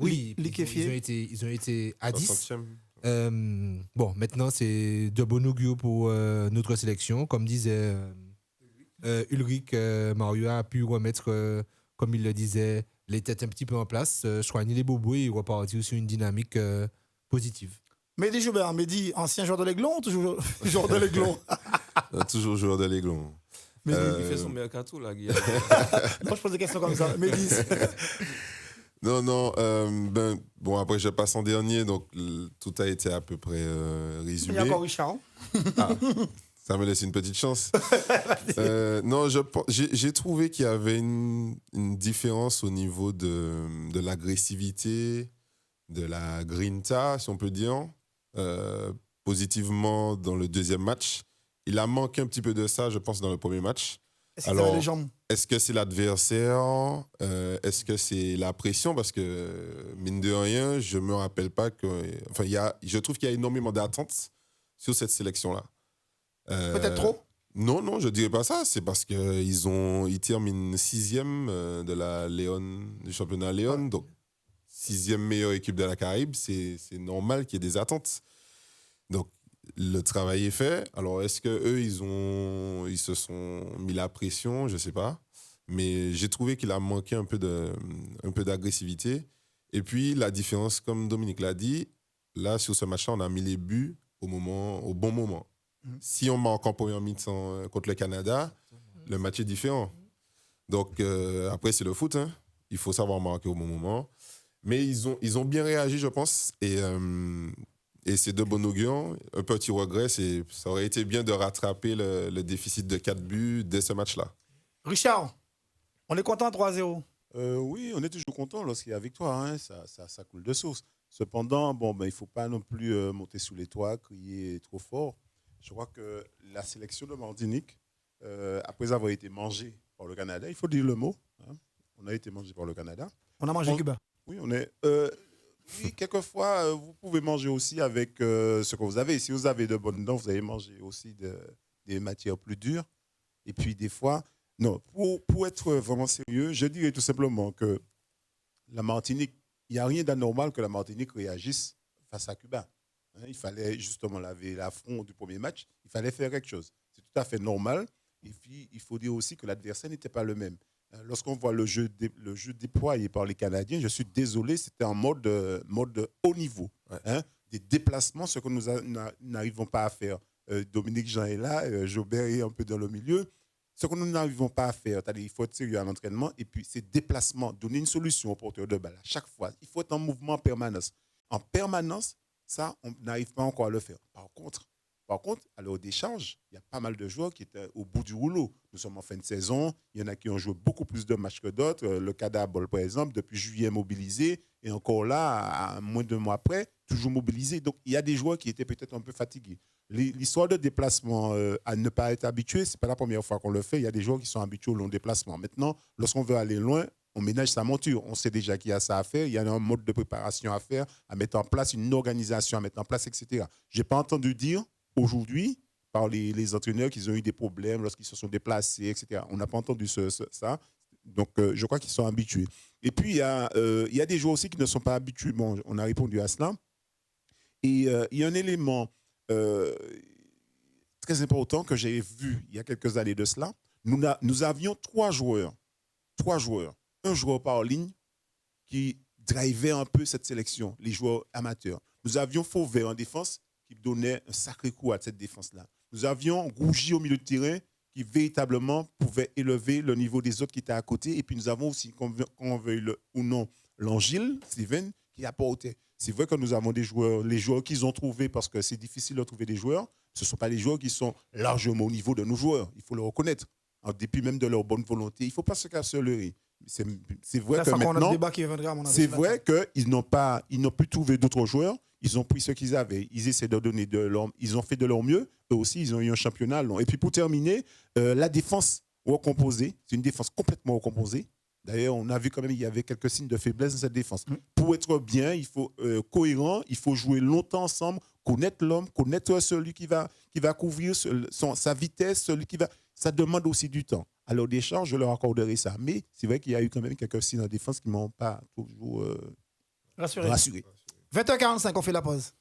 S5: oui, ils ont été à 10. Bon, maintenant, c'est de bon augure pour notre sélection. Comme disait Ulrich, Mario a pu remettre, comme il le disait, les têtes un petit peu en place, soigner les bobos et repartir sur une dynamique positive.
S1: Mehdi Joubert, Mehdi, ancien joueur de l'Aiglon ou toujours joueur de l'Aiglon?
S6: Toujours joueur de l'Aiglon.
S4: Il fait son mercato, là, Guillaume.
S1: Moi, je pose des questions comme ça. Mehdi.
S6: Non, bon, après, je passe en dernier, donc tout a été à peu près résumé.
S1: Il y a encore Richard.
S6: Ça me laisse une petite chance. Non, j'ai trouvé qu'il y avait une différence au niveau de l'agressivité, de la grinta, si on peut dire, positivement dans le deuxième match. Il a manqué un petit peu de ça, je pense, dans le premier match.
S1: Alors, les jambes?
S6: Est-ce que c'est l'adversaire? Est-ce que c'est la pression? Parce que, mine de rien, je ne me rappelle pas que... Enfin, je trouve qu'il y a énormément d'attentes sur cette sélection-là.
S1: Peut-être trop?
S6: Non, je ne dirais pas ça. C'est parce qu'ils terminent 6e du championnat Léon. Donc, 6e meilleure équipe de la Caraïbe. C'est normal qu'il y ait des attentes. Donc, le travail est fait. Alors, est-ce qu'eux, ils se sont mis la pression? Je ne sais pas. Mais j'ai trouvé qu'il a manqué un peu d'agressivité. Et puis, la différence, comme Dominique l'a dit, là, sur ce match-là, on a mis les buts au bon moment. Si on marque en première mi-temps contre le Canada, le match est différent. Donc, après, c'est le foot. Hein. Il faut savoir marquer au bon moment. Mais ils ont bien réagi, je pense. Et c'est de bon augure. Un petit regret, ça aurait été bien de rattraper le déficit de 4 buts dès ce match-là.
S1: Richard, on est content 3-0.
S8: Oui, on est toujours content lorsqu'il y a victoire. Hein. Ça coule de source. Cependant, il ne faut pas non plus monter sous les toits, crier trop fort. Je crois que la sélection de Martinique, après avoir été mangée par le Canada, il faut dire le mot, hein, on a été mangé par le Canada.
S1: On a mangé Cuba.
S8: Oui, on est. Oui, quelquefois, vous pouvez manger aussi avec ce que vous avez. Si vous avez de bonnes dents, vous allez manger aussi des matières plus dures. Et puis, des fois, non, pour être vraiment sérieux, je dirais tout simplement que la Martinique, il n'y a rien d'anormal que la Martinique réagisse face à Cuba. Il fallait justement laver l'affront du premier match. Il fallait faire quelque chose. C'est tout à fait normal. Et puis, il faut dire aussi que l'adversaire n'était pas le même. Lorsqu'on voit le jeu déployé par les Canadiens, je suis désolé, c'était en mode haut niveau. Des déplacements, ce que nous n'arrivons pas à faire. Dominique Jean est là, Jobert est un peu dans le milieu. Ce que nous n'arrivons pas à faire, c'est-à-dire il faut être sérieux à l'entraînement, et puis ces déplacements, donner une solution au porteur de balle à chaque fois. Il faut être en mouvement en permanence. En permanence, ça, on n'arrive pas encore à le faire. Par contre, à l'heure d'échange, il y a pas mal de joueurs qui étaient au bout du rouleau. Nous sommes en fin de saison. Il y en a qui ont joué beaucoup plus de matchs que d'autres. Le Cadabol, par exemple, depuis juillet mobilisé. Et encore là, à moins de mois après, toujours mobilisé. Donc, il y a des joueurs qui étaient peut-être un peu fatigués. L'histoire de déplacement à ne pas être habitué, ce n'est pas la première fois qu'on le fait. Il y a des joueurs qui sont habitués au long déplacement. Maintenant, lorsqu'on veut aller loin, on ménage sa monture. On sait déjà qu'il y a ça à faire. Il y a un mode de préparation à faire, à mettre en place, une organisation à mettre en place, etc. Je n'ai pas entendu dire aujourd'hui, par les entraîneurs, qu'ils ont eu des problèmes lorsqu'ils se sont déplacés, etc. On n'a pas entendu ça. Donc, je crois qu'ils sont habitués. Et puis, il y a des joueurs aussi qui ne sont pas habitués. Bon, on a répondu à cela. Et il y a un élément très important que j'ai vu il y a quelques années de cela. Nous avions trois joueurs. Un joueur par ligne qui drivait un peu cette sélection, les joueurs amateurs. Nous avions Fauvert en défense qui donnait un sacré coup à cette défense-là. Nous avions Rougy au milieu de terrain qui véritablement pouvait élever le niveau des autres qui étaient à côté. Et puis nous avons aussi, qu'on veuille ou non, Langille, Steven, qui apportait. C'est vrai que nous avons des joueurs, les joueurs qu'ils ont trouvés, parce que c'est difficile de trouver des joueurs, ce ne sont pas des joueurs qui sont largement au niveau de nos joueurs. Il faut le reconnaître. En dépit même de leur bonne volonté, il ne faut pas se casser le riz. C'est vrai que maintenant, c'est vrai qu'ils n'ont pu trouver d'autres joueurs. Ils ont pris ce qu'ils avaient. Ils essaient de donner ils ont fait de leur mieux. Eux aussi, ils ont eu un championnat long. Et puis pour terminer, la défense recomposée, c'est une défense complètement recomposée. D'ailleurs, on a vu quand même qu'il y avait quelques signes de faiblesse dans cette défense. Pour être bien, il faut cohérent, il faut jouer longtemps ensemble, connaître l'homme, connaître celui qui va couvrir sa vitesse, celui qui va. Ça demande aussi du temps. Alors, des charges, je leur accorderai ça. Mais c'est vrai qu'il y a eu quand même quelques signes en défense qui ne m'ont pas toujours rassuré.
S1: 20h45, on fait la pause.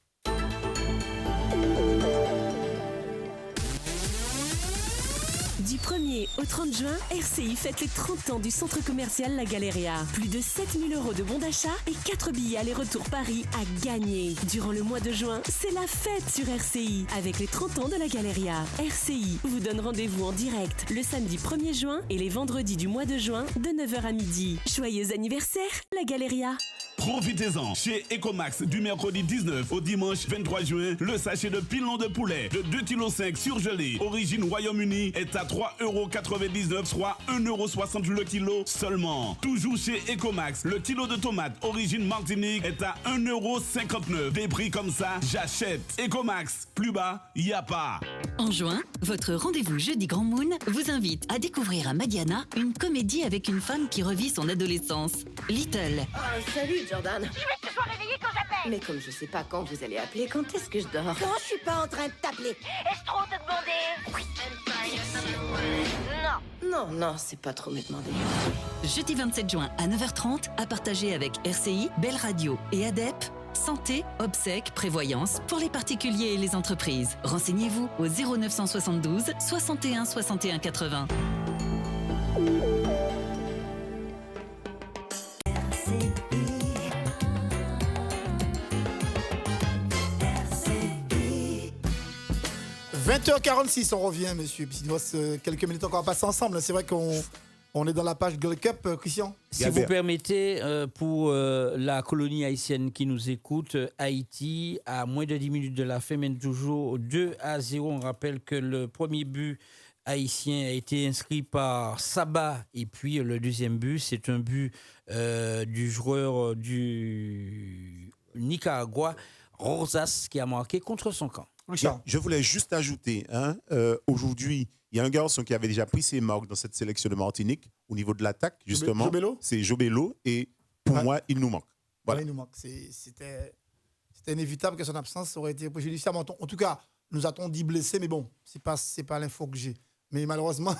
S9: Du 1er au 30 juin, RCI fête les 30 ans du centre commercial La Galeria. Plus de 7 000 € de bons d'achat et 4 billets aller-retour Paris à gagner. Durant le mois de juin, c'est la fête sur RCI avec les 30 ans de La Galeria. RCI vous donne rendez-vous en direct le samedi 1er juin et les vendredis du mois de juin de 9h à midi. Joyeux anniversaire, La Galeria.
S10: Profitez-en. Chez Ecomax, du mercredi 19 au dimanche 23 juin, le sachet de pilon de poulet de 2,5 kg surgelé, origine Royaume-Uni, est à 3,99 €, soit 1,60 € le kilo seulement. Toujours chez Ecomax, le kilo de tomates origine Martinique est à 1,59 €. Des prix comme ça, j'achète. Ecomax, plus bas, y a pas.
S11: En juin, votre rendez-vous Jeudi Grand Moon vous invite à découvrir à Madiana une comédie avec une femme qui revit son adolescence. Little.
S12: Oh, salut Jordan. Je veux que tu sois réveillé quand j'appelle. Mais comme je sais pas quand vous allez appeler, quand est-ce que je dors? Quand je suis pas en train de t'appeler. Est-ce trop te demander? Non, c'est pas trop me demander.
S11: Jeudi 27 juin à 9h30, à partager avec RCI, Belle Radio et ADEP. Santé, obsèques, prévoyance pour les particuliers et les entreprises. Renseignez-vous au 0972 61 61 80.
S1: – 20h46, on revient, monsieur. Puis il nous reste quelques minutes encore à passer ensemble. C'est vrai qu'on est dans la page Gold Cup, Christian.
S2: Si vous permettez, pour la colonie haïtienne qui nous écoute, Haïti, à moins de 10 minutes de la fin, mène toujours 2-0. On rappelle que le premier but haïtien a été inscrit par Saba. Et puis le deuxième but, c'est un but du joueur du Nicaragua, Rosas, qui a marqué contre son camp.
S8: Je voulais juste ajouter, aujourd'hui, il y a un garçon qui avait déjà pris ses marques dans cette sélection de Martinique au niveau de l'attaque, justement.
S1: Jobello ?
S8: C'est Jobello, et pour moi, il nous manque. Voilà.
S1: Ouais, il nous manque. C'était inévitable que son absence aurait été préjudiciable. En tout cas, nous a-t-on dit blessé, mais bon, c'est pas l'info que j'ai. Mais malheureusement,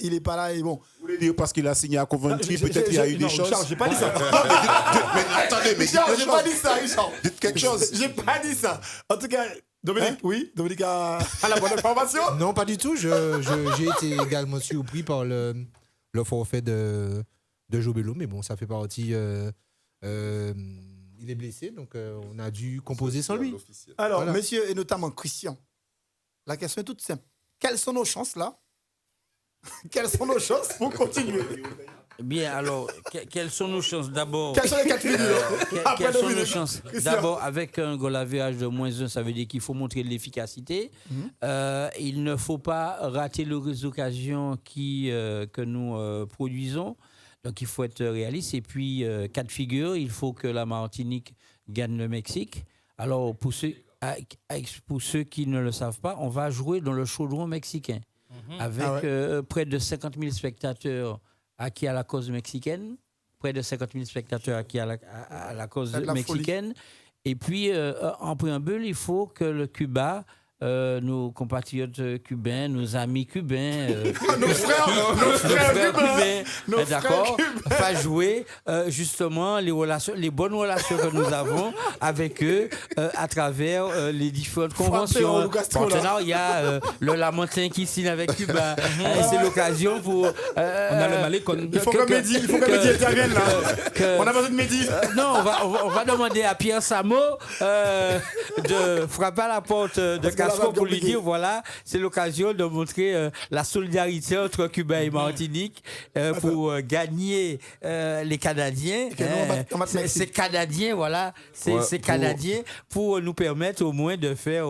S1: il n'est pas là. Et bon.
S8: Vous voulez dire parce qu'il a signé à Coventry, peut-être qu'il y a eu des choses.
S1: Richard, j'ai pas dit ça.
S8: Mais attendez, mais
S1: Richard, j'ai pas dit ça, Richard.
S8: Dites quelque chose.
S1: J'ai pas dit ça. En tout cas, Dominique, oui, Dominique a la bonne information.
S5: Non, pas du tout. J'ai été également surpris par le forfait de Jobello, mais bon, ça fait partie. Il est blessé, donc on a dû composer sans lui.
S1: Alors,
S5: Voilà.
S1: messieurs, et notamment Christian, la question est toute simple. Quelles sont nos chances là? Quelles sont nos chances pour continuer?
S2: Bien, alors, quelles sont nos chances d'abord?
S1: Quelles sont les quatre figures?
S2: Quelles sont nos chances? D'abord, avec un goal average de -1, ça veut dire qu'il faut montrer de l'efficacité. Il ne faut pas rater les occasions que nous produisons. Donc, il faut être réaliste. Et puis, cas de figure, il faut que la Martinique gagne le Mexique. Alors, pour ceux qui ne le savent pas, on va jouer dans le chaudron mexicain avec près de 50 000 spectateurs acquis à la cause mexicaine. Près de 50 000 spectateurs acquis à la cause mexicaine. Et puis, en préambule, il faut que le Cuba... nos compatriotes cubains, nos amis cubains,
S1: nos frères cubains,
S2: d'accord, va jouer justement les bonnes relations que nous avons avec eux à travers les différentes conventions. Maintenant, il y a le Lamentin qui signe avec Cuba. Et c'est l'occasion pour...
S3: on a le Malais
S1: il faut que Mehdi intervienne là. On a besoin de Mehdi.
S2: Non, on va demander à Pierre Samo de frapper à la porte de Casco pour lui dire, voilà, c'est l'occasion de montrer la solidarité entre Cuba et Martinique pour gagner les Canadiens. C'est Canadiens, voilà, c'est Canadiens pour nous permettre au moins de faire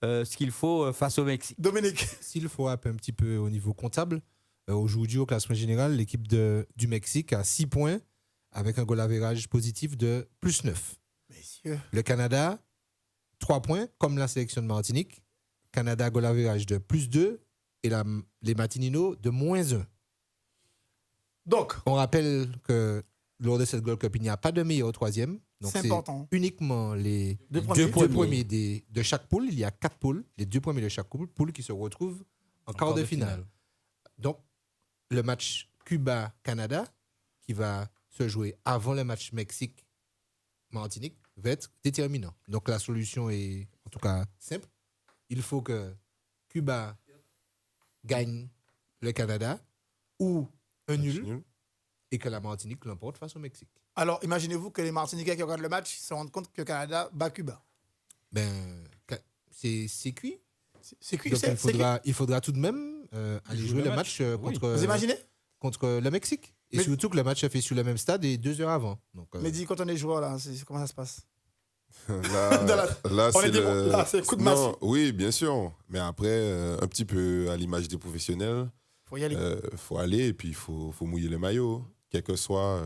S2: ce qu'il faut face au Mexique.
S1: Dominique.
S5: S'il faut un petit peu au niveau comptable, aujourd'hui au classement général, l'équipe du Mexique a 6 points avec un goal average positif de +9.
S1: Messieurs.
S5: Le Canada, 3 points, comme la sélection de Martinique. Canada, goal average de +2 et les Martininos de -1.
S1: Donc,
S5: on rappelle que lors de cette Gold Cup, il n'y a pas de meilleur au troisième. Donc
S1: c'est important.
S5: Uniquement les deux premiers de chaque poule. Il y a 4 poules, les 2 premiers de chaque poule qui se retrouvent en quart de finale. Donc, le match Cuba-Canada, qui va se jouer avant le match Mexique-Martinique, va être déterminant. Donc, la solution est en tout cas simple. Il faut que Cuba gagne le Canada ou un nul et que la Martinique l'emporte face au Mexique.
S1: Alors, imaginez-vous que les Martiniquais qui regardent le match se rendent compte que le Canada bat Cuba.
S5: C'est cuit.
S1: C'est cuit.
S5: Donc, il faudra tout de même aller jouer le match contre,
S1: vous imaginez
S5: contre le Mexique. Et surtout que le match est fait sur le même stade et 2 heures avant. Donc,
S1: mais dis, quand on est joueur, là, comment ça se passe?
S6: Là,
S1: c'est coup de masse.
S6: Oui, bien sûr. Mais après, un petit peu à l'image des professionnels,
S1: faut y aller.
S6: Faut aller et puis il faut mouiller le maillot, quelle que soit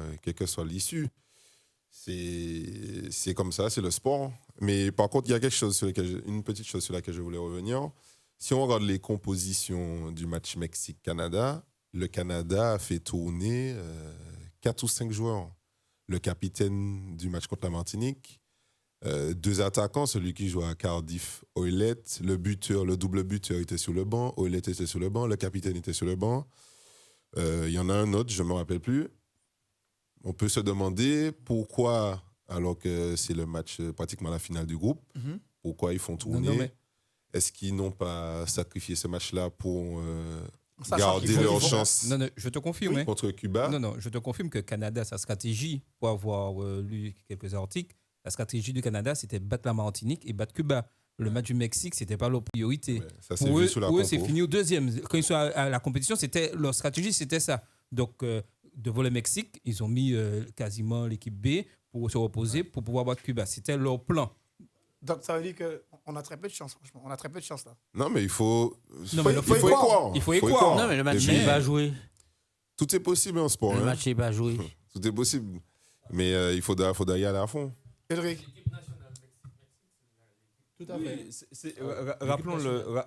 S6: l'issue. C'est comme ça, c'est le sport. Mais par contre, il y a une petite chose sur laquelle je voulais revenir. Si on regarde les compositions du match Mexique-Canada, le Canada a fait tourner 4 ou 5 joueurs. Le capitaine du match contre la Martinique, 2 attaquants, celui qui joue à Cardiff, Oillet, le double buteur était sur le banc, Oillet était sur le banc, le capitaine était sur le banc. Il y en a un autre, je ne me rappelle plus. On peut se demander pourquoi, alors que c'est le match pratiquement la finale du groupe, pourquoi ils font tourner. Est-ce qu'ils n'ont pas sacrifié ce match-là pour garder leur chance
S3: je te confirme,
S6: contre Cuba?
S3: Non, je te confirme que Canada, sa stratégie, pour avoir lu quelques articles, la stratégie du Canada, c'était battre la Martinique et battre Cuba. Le match du Mexique, c'était pas leur priorité.
S6: Ouais, ça s'est vu sous la
S3: pour eux,
S6: compo.
S3: c'est fini au deuxième. Quand ils sont à la compétition, leur stratégie, c'était ça. Donc, devant le Mexique, ils ont mis quasiment l'équipe B pour se reposer, pour pouvoir battre Cuba. C'était leur plan.
S1: Donc, ça veut dire qu'on a très peu de chance, franchement. On a très peu de chance, là.
S6: Non, mais il faut y
S1: croire.
S6: Il faut y croire.
S2: Non, mais le match n'est pas joué.
S6: Tout est possible en sport.
S2: Le match n'est pas joué.
S6: Tout est possible. Mais il faudra y aller à fond.
S1: Cédric.
S4: Tout à fait.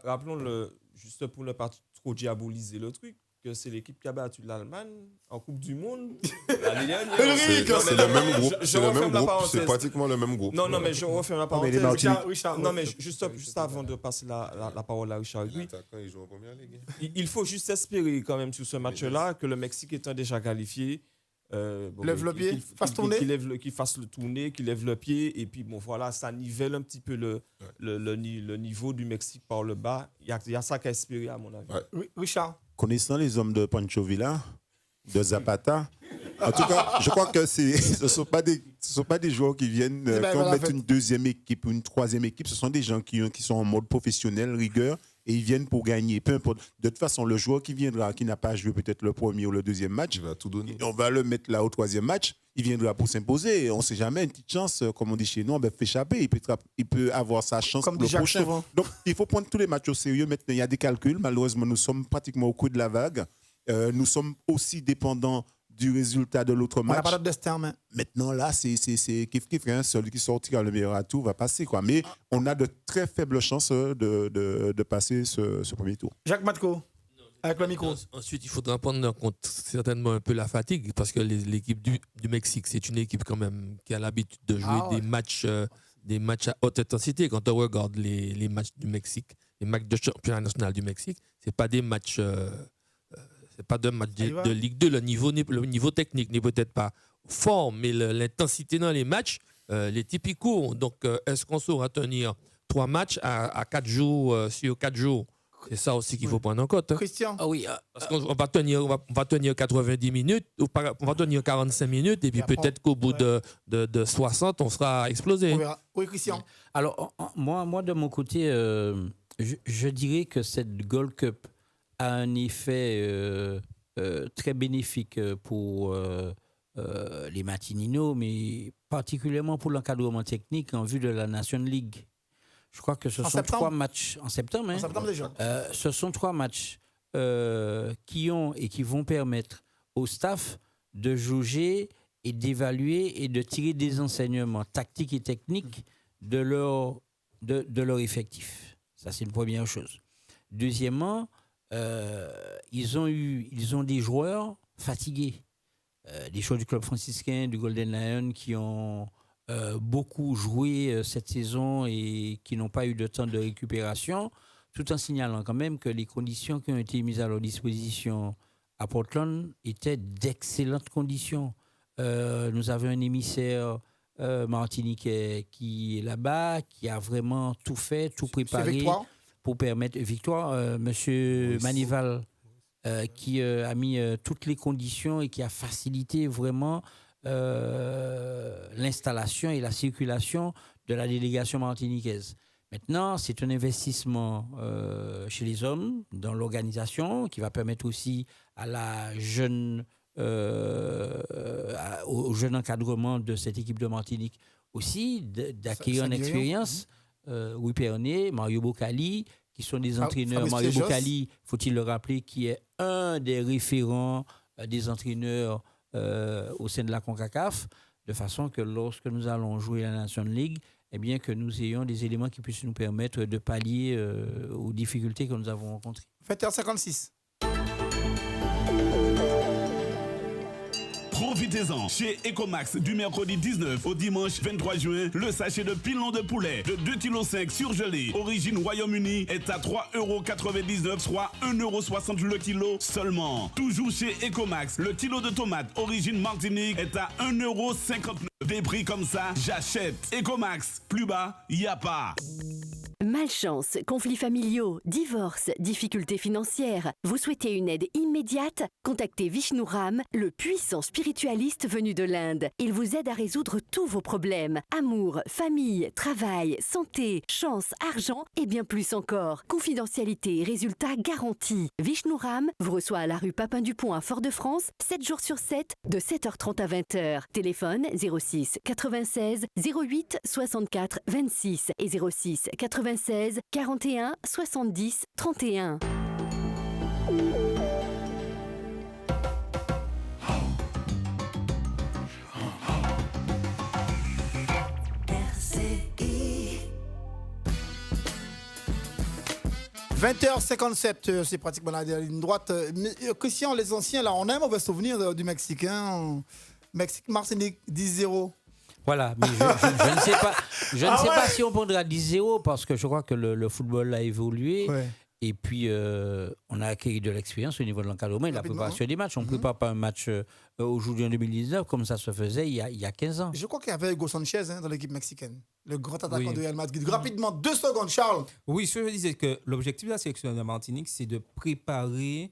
S4: Rappelons-le, juste pour ne pas trop diaboliser le truc. que c'est l'équipe qui a battu l'Allemagne en Coupe du Monde l'année dernière.
S6: C'est le même groupe. C'est le même groupe. C'est
S4: parenthèse.
S6: pratiquement le même groupe.
S4: Non, mais je referme la
S8: mais les
S4: parenthèse.
S8: Martiniques-
S4: Non, mais juste avant de passer la parole à Richard Gui,
S6: L'attaquant, il joue en première ligue.
S4: il faut juste espérer quand même sur ce match-là que le Mexique étant déjà qualifié,
S1: Lève le pied, fasse tourner.
S4: qu'il fasse le tourner, qu'il lève le pied, et puis bon voilà, ça nivelle un petit peu le niveau du Mexique par le bas. Il y a ça qu'à espérer à mon avis.
S1: Oui, Richard.
S8: Connaissant les hommes de Pancho Villa, de Zapata, en tout cas, je crois que ce ne sont pas des joueurs qui viennent mettre une deuxième équipe ou une troisième équipe. Ce sont des gens qui sont en mode professionnel, rigueur, et ils viennent pour gagner. Peu importe. De toute façon, le joueur qui viendra, qui n'a pas joué peut-être le premier ou le deuxième match,
S6: il va tout donner.
S8: On va le mettre là au troisième match. Il viendra pour s'imposer. On ne sait jamais, une petite chance, comme on dit chez nous, on va faire échapper. Il peut avoir sa chance
S1: Comme
S8: pour le
S1: déjà
S8: prochain.
S1: souvent.
S8: Donc, il faut prendre tous les matchs au sérieux. Maintenant, il y a des calculs. Malheureusement, nous sommes pratiquement au coup de la vague. Nous sommes aussi dépendants du résultat de l'autre
S1: On n'a
S8: match.
S1: pas d'autre destin, mais.
S8: Maintenant, là, c'est kiff-kiff. Hein. Celui qui sortira le meilleur atout va passer, quoi. Mais on a de très faibles chances de passer ce premier tour.
S1: Jacques Matko, avec le micro.
S14: Ensuite, il faudra prendre en compte certainement un peu la fatigue, parce que l'équipe du Mexique, c'est une équipe quand même qui a l'habitude de jouer des matchs à haute intensité. Quand on regarde les matchs du Mexique, les matchs de championnat national du Mexique, c'est pas des matchs... c'est pas de match de Ligue 2. Le niveau technique n'est peut-être pas fort, mais l'intensité dans les matchs, les typiques courts. Donc, est-ce qu'on saura tenir 3 matchs à 4 jours sur 4 jours? C'est ça aussi qu'il faut prendre en compte. Hein.
S1: Christian?
S2: Ah oui.
S14: Parce qu'on va tenir 90 minutes, ou on va tenir 45 minutes, et puis peut-être qu'au bout de 60, on sera explosé.
S1: On verra. Oui, Christian.
S2: Alors, moi, de mon côté, je dirais que cette Gold Cup a un effet très bénéfique pour les Martininos, mais particulièrement pour l'encadrement technique en vue de la Nation League. Je crois que ce sont 3 matchs en septembre.
S1: En septembre déjà.
S2: Ce sont 3 matchs qui ont et qui vont permettre au staff de jauger et d'évaluer et de tirer des enseignements tactiques et techniques de leur effectif. Ça, c'est une première chose. Deuxièmement, ils ont des joueurs fatigués. Des joueurs du club franciscain, du Golden Lion, qui ont beaucoup joué cette saison et qui n'ont pas eu de temps de récupération, tout en signalant quand même que les conditions qui ont été mises à leur disposition à Portland étaient d'excellentes conditions. Nous avons un émissaire martiniquais qui est là-bas, qui a vraiment tout fait, tout préparé pour permettre victoire. Monsieur Manival, qui a mis toutes les conditions et qui a facilité vraiment l'installation et la circulation de la délégation martiniquaise. Maintenant, c'est un investissement chez les hommes, dans l'organisation, qui va permettre aussi à au jeune encadrement de cette équipe de Martinique aussi d'acquérir une expérience. Louis Pernet, Mario Bocali, qui sont des entraîneurs. Mario Bocali, faut-il le rappeler, qui est un des référents des entraîneurs au sein de la CONCACAF, de façon que lorsque nous allons jouer la Nation League, eh bien que nous ayons des éléments qui puissent nous permettre de pallier aux difficultés que nous avons rencontrées.
S1: 20h56.
S10: Profitez-en. Chez Ecomax, du mercredi 19 au dimanche 23 juin, le sachet de pilon de poulet de 2,5 kg surgelé, origine Royaume-Uni, est à 3,99 €, soit 1,60 € le kilo seulement. Toujours chez Ecomax, le kilo de tomates origine Martinique est à 1,59 €. Des prix comme ça, j'achète. Ecomax, plus bas, y a pas.
S9: Malchance, conflits familiaux, divorce, difficultés financières. Vous souhaitez une aide immédiate? Contactez Vishnu Ram, le puissant spiritualiste venu de l'Inde. Il vous aide à résoudre tous vos problèmes. Amour, famille, travail, santé, chance, argent et bien plus encore. Confidentialité et résultats garantis. Vishnu Ram vous reçoit à la rue Papin-Dupont à Fort-de-France, 7 jours sur 7, de 7h30 à 20h. Téléphone 06 96 08 64 26 et 06 96 41 70 31.
S1: 20h57, c'est pratiquement la ligne droite. Mais, Christian, les anciens, là, on a un mauvais souvenir du Mexique. Hein. Mexique-Martinique, 10-0.
S2: Voilà, mais je ne sais pas, pas si on prendra 10-0 parce que je crois que le football a évolué. Ouais. Et puis, on a acquis de l'expérience au niveau de l'encadrement et de la préparation des matchs. On ne prépare pas un match aujourd'hui en 2019 comme ça se faisait il y a 15 ans.
S1: Je crois qu'il y avait Hugo Sanchez dans l'équipe mexicaine, le grand attaquant de Real Madrid. Rapidement, 2 secondes, Charles.
S3: Oui, ce que je disais, que l'objectif de la sélection de Martinique, c'est de préparer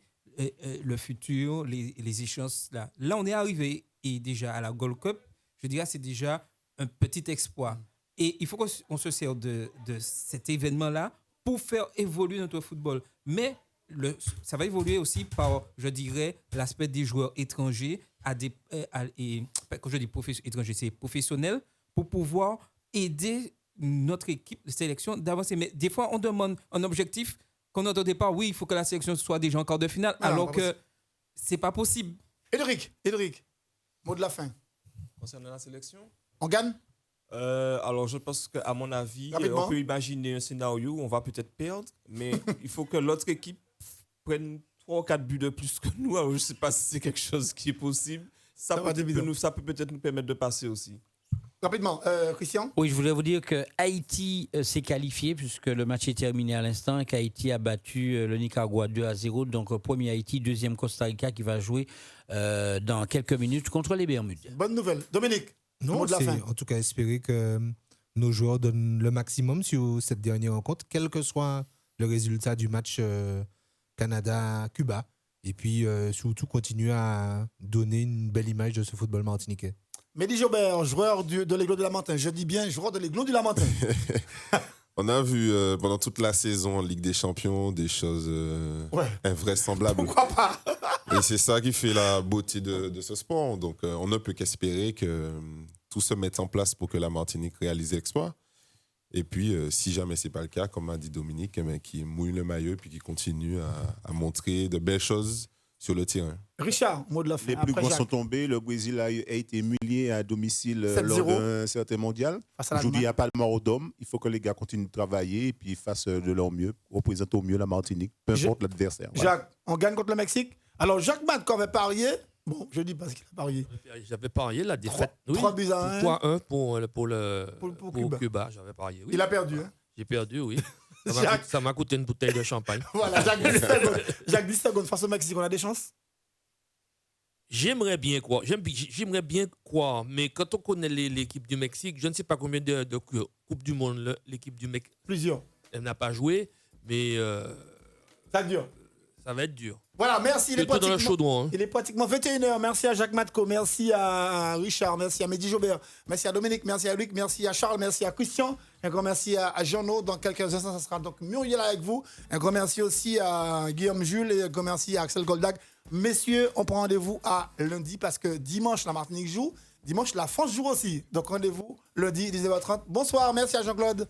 S3: le futur, les échéances. Là, on est arrivé et déjà à la Gold Cup, je dirais c'est déjà un petit exploit. Et il faut qu'on se serve de cet événement-là pour faire évoluer notre football. Mais ça va évoluer aussi par, je dirais, l'aspect des joueurs étrangers, quand je dis étrangers, c'est professionnels, pour pouvoir aider notre équipe de sélection d'avancer. Mais des fois, on demande un objectif qu'on entend au départ, oui, il faut que la sélection soit déjà en quart de finale, alors que c'est pas possible.
S1: Édric, mot de la fin.
S4: Concernant la sélection,
S1: on gagne?
S4: Alors, je pense qu'à mon avis, on peut imaginer un scénario où on va peut-être perdre, mais il faut que l'autre équipe prenne 3 ou 4 buts de plus que nous. Alors, je ne sais pas si c'est quelque chose qui est possible. Ça peut peut-être nous permettre de passer aussi.
S1: Rapidement, Christian?
S2: Oui, je voulais vous dire que Haïti s'est qualifié puisque le match est terminé à l'instant et qu'Haïti a battu le Nicaragua 2-0. Donc, premier Haïti, deuxième Costa Rica qui va jouer dans quelques minutes contre les Bermudes.
S1: Bonne nouvelle. Dominique?
S5: Non, c'est en tout cas espérer que nos joueurs donnent le maximum sur cette dernière rencontre, quel que soit le résultat du match Canada-Cuba. Et puis surtout continuer à donner une belle image de ce football martiniquais.
S1: Mehdi Jobert, joueur de l'Aiglon du Lamentin. Je dis bien joueur de l'Aiglon du Lamentin.
S6: On a vu pendant toute la saison en Ligue des Champions des choses invraisemblables.
S1: Pourquoi pas?
S6: Et c'est ça qui fait la beauté de ce sport. Donc on ne peut qu'espérer que tout se mette en place pour que la Martinique réalise l'exploit. Et puis, si jamais ce n'est pas le cas, comme a dit Dominique, qui mouille le maillot et puis qui continue à montrer de belles choses sur le terrain.
S1: Richard, mot de la fin.
S8: Les plus grands sont tombés. Le Brésil a été humilié à domicile lors d'un certain mondial. Aujourd'hui, il n'y a pas le mort au dôme. Il faut que les gars continuent de travailler et puis fassent de leur mieux, représentent au mieux la Martinique, peu importe l'adversaire.
S1: Jacques, on gagne contre le Mexique. Alors, Jacques Mat, quand on avait parié, bon, je dis pas ce qu'il a parié.
S14: J'avais parié la défaite.
S1: 3 buts à 1.
S14: 3-1 pour Cuba. J'avais parié. Oui.
S1: Il a perdu. Hein?
S14: J'ai perdu, oui. Ça m'a coûté une bouteille de champagne.
S1: Voilà, Jacques 10 secondes face au Mexique, on a des chances?
S14: J'aimerais bien croire, mais quand on connaît l'équipe du Mexique, je ne sais pas combien de Coupe du Monde l'équipe du Mexique.
S1: Plusieurs.
S14: Elle n'a pas joué, mais
S1: ça dure.
S14: Ça va être dur.
S1: Voilà, merci.
S14: Il
S1: est pratiquement 21h. Merci à Jacques Matko, merci à Richard, merci à Mehdi Jobert, merci à Dominique, merci à Luc, merci à Charles, merci à Christian. Un grand merci à Jeannot. Dans quelques instants, ça sera donc Muriel avec vous. Un grand merci aussi à Guillaume Jules et un grand merci à Axel Goldag. Messieurs, on prend rendez-vous à lundi parce que dimanche, la Martinique joue. Dimanche, la France joue aussi. Donc rendez-vous lundi, 19h30. Bonsoir, merci à Jean-Claude.